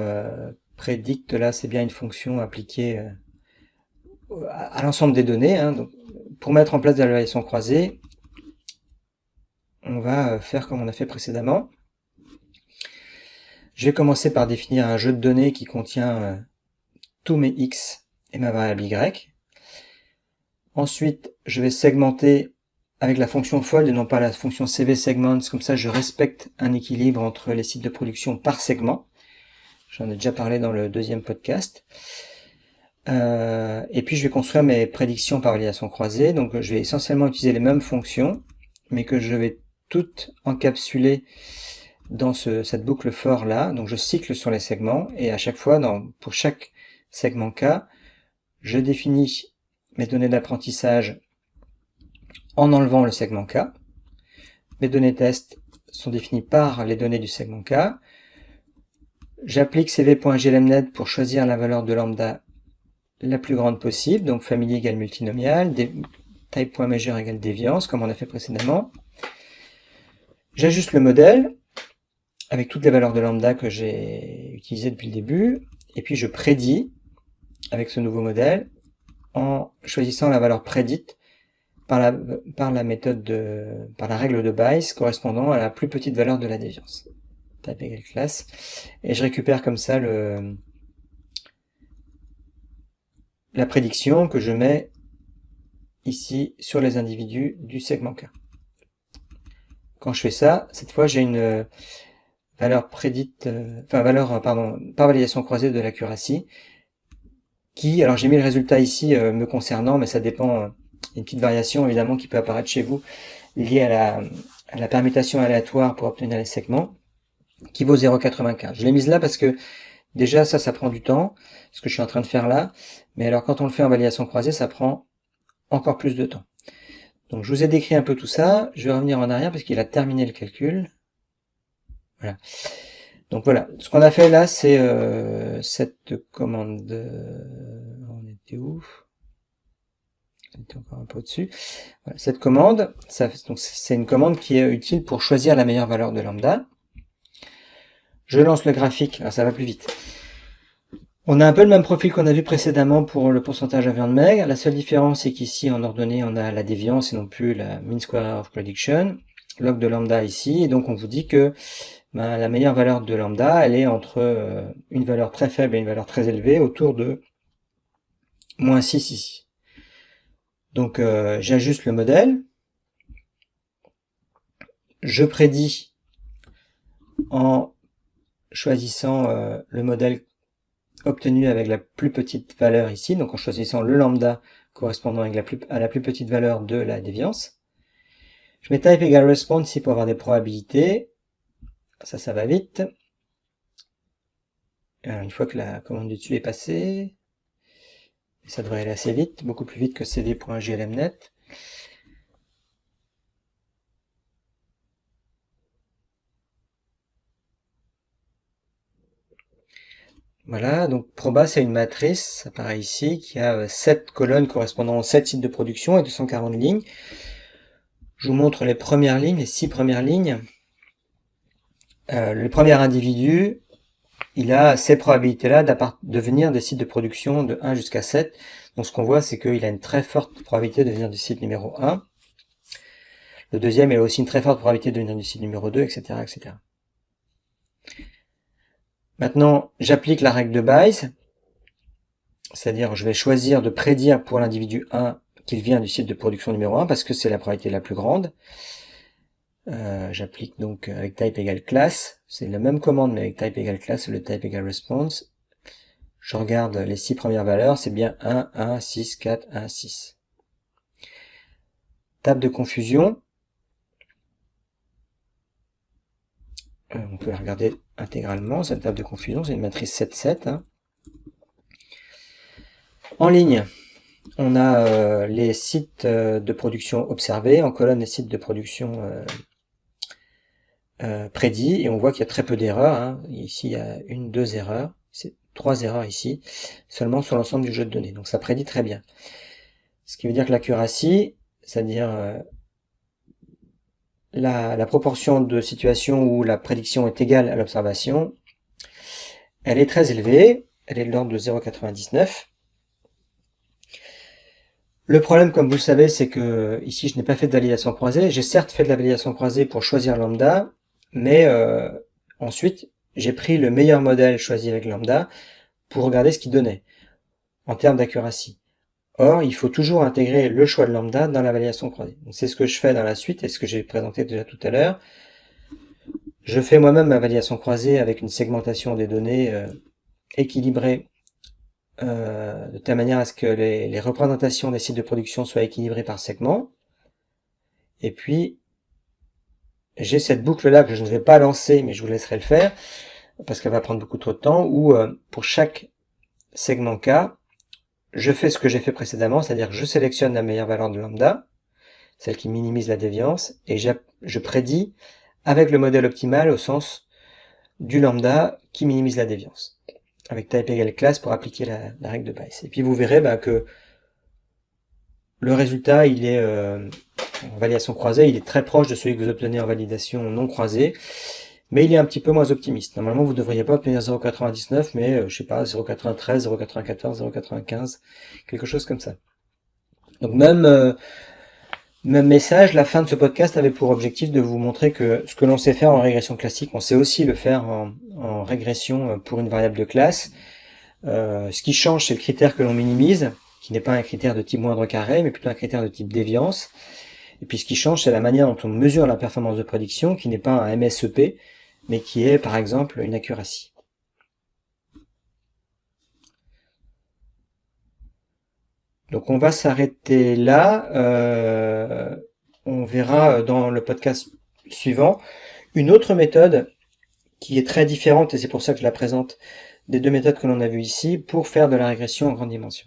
predict, là, c'est bien une fonction appliquée à l'ensemble des données. Hein. Donc, pour mettre en place de la validation croisée, on va faire comme on a fait précédemment. Je vais commencer par définir un jeu de données qui contient tous mes x et ma variable y. Ensuite, je vais segmenter avec la fonction fold et non pas la fonction cvSegments, comme ça je respecte un équilibre entre les sites de production par segment. J'en ai déjà parlé dans le deuxième podcast. Et puis je vais construire mes prédictions par validation croisée, donc je vais essentiellement utiliser les mêmes fonctions, mais que je vais toutes encapsuler dans cette boucle for là. Donc je cycle sur les segments, et à chaque fois, pour chaque segment K, je définis mes données d'apprentissage en enlevant le segment K. Mes données test sont définies par les données du segment K. J'applique cv.glmnet pour choisir la valeur de lambda la plus grande possible, donc family égale multinomial, type.measure égale déviance, comme on a fait précédemment. J'ajuste le modèle avec toutes les valeurs de lambda que j'ai utilisées depuis le début, et puis je prédis avec ce nouveau modèle en choisissant la valeur prédite par la règle de Bayes correspondant à la plus petite valeur de la déviance. Type égale classe. Et je récupère comme ça la prédiction que je mets ici sur les individus du segment K. Quand je fais ça, cette fois j'ai une valeur prédite, par validation croisée de l'accuracy, alors j'ai mis le résultat ici me concernant, mais ça dépend, une petite variation évidemment qui peut apparaître chez vous, liée à la permutation aléatoire pour obtenir les segments, qui vaut 0,95. Je l'ai mise là parce que déjà ça prend du temps, ce que je suis en train de faire là, mais alors quand on le fait en validation croisée, ça prend encore plus de temps. Donc je vous ai décrit un peu tout ça, je vais revenir en arrière parce qu'il a terminé le calcul. Voilà. Donc voilà, ce qu'on a fait là, c'est cette commande... on était où? C'était encore un peu au-dessus. Voilà, cette commande, c'est une commande qui est utile pour choisir la meilleure valeur de lambda. Je lance le graphique, alors ça va plus vite. On a un peu le même profil qu'on a vu précédemment pour le pourcentage de viande maigre. La seule différence, c'est qu'ici, en ordonnée, on a la déviance et non plus la mean square error of prediction. Log de lambda ici, et donc on vous dit que la meilleure valeur de lambda, elle est entre une valeur très faible et une valeur très élevée, autour de moins 6 ici. Donc j'ajuste le modèle, je prédis en choisissant le modèle obtenu avec la plus petite valeur ici, donc en choisissant le lambda correspondant à la plus petite valeur de la déviance. Je mets type égale response ici pour avoir des probabilités. Ça va vite. Alors, une fois que la commande du dessus est passée, ça devrait aller assez vite, beaucoup plus vite que cd.glmnet. Voilà, donc proba c'est une matrice, ça apparaît ici, qui a 7 colonnes correspondant aux 7 sites de production et 240 lignes. Je vous montre les premières lignes, les 6 premières lignes. Le premier individu, il a ces probabilités-là de venir des sites de production de 1 jusqu'à 7. Donc ce qu'on voit, c'est qu'il a une très forte probabilité de venir du site numéro 1. Le deuxième, il a aussi une très forte probabilité de venir du site numéro 2, etc. etc. Maintenant, j'applique la règle de Bayes, c'est-à-dire je vais choisir de prédire pour l'individu 1 qu'il vient du site de production numéro 1, parce que c'est la probabilité la plus grande. J'applique donc avec type égale class, c'est la même commande mais avec type égale class, le type égale response. Je regarde les 6 premières valeurs, c'est bien 1, 1, 6, 4, 1, 6. Table de confusion. On peut la regarder intégralement, cette table de confusion, c'est une matrice 7, 7. Hein. En ligne, on a les sites de production observés, en colonne les sites de production prédits, et on voit qu'il y a très peu d'erreurs. Hein. Ici, il y a 1, 2 erreurs, c'est 3 erreurs ici, seulement sur l'ensemble du jeu de données. Donc ça prédit très bien. Ce qui veut dire que l'accuracy, c'est-à-dire la proportion de situations où la prédiction est égale à l'observation, elle est très élevée, elle est de l'ordre de 0,99. Le problème, comme vous le savez, c'est que ici je n'ai pas fait de validation croisée. J'ai certes fait de la validation croisée pour choisir lambda, mais ensuite j'ai pris le meilleur modèle choisi avec lambda pour regarder ce qu'il donnait en termes d'accuracy. Or, il faut toujours intégrer le choix de lambda dans la validation croisée. C'est ce que je fais dans la suite et ce que j'ai présenté déjà tout à l'heure. Je fais moi-même ma validation croisée avec une segmentation des données équilibrée de telle manière à ce que les représentations des sites de production soient équilibrées par segment. Et puis, j'ai cette boucle-là que je ne vais pas lancer, mais je vous laisserai le faire, parce qu'elle va prendre beaucoup trop de temps, où pour chaque segment K, je fais ce que j'ai fait précédemment, c'est-à-dire que je sélectionne la meilleure valeur de lambda, celle qui minimise la déviance, et je prédis avec le modèle optimal au sens du lambda qui minimise la déviance, avec type égale class pour appliquer la règle de Bayes. Et puis vous verrez que le résultat, il est en validation croisée, il est très proche de celui que vous obtenez en validation non croisée, mais il est un petit peu moins optimiste. Normalement, vous ne devriez pas obtenir 0,99, mais je sais pas, 0,93, 0,94, 0,95, quelque chose comme ça. Donc même message, la fin de ce podcast avait pour objectif de vous montrer que ce que l'on sait faire en régression classique, on sait aussi le faire en régression pour une variable de classe. Ce qui change, c'est le critère que l'on minimise, qui n'est pas un critère de type moindre carré, mais plutôt un critère de type déviance. Et puis ce qui change, c'est la manière dont on mesure la performance de prédiction, qui n'est pas un MSEP, mais qui est par exemple une accuracy. Donc on va s'arrêter là. On verra dans le podcast suivant une autre méthode qui est très différente, et c'est pour ça que je la présente, des deux méthodes que l'on a vues ici, pour faire de la régression en grande dimension.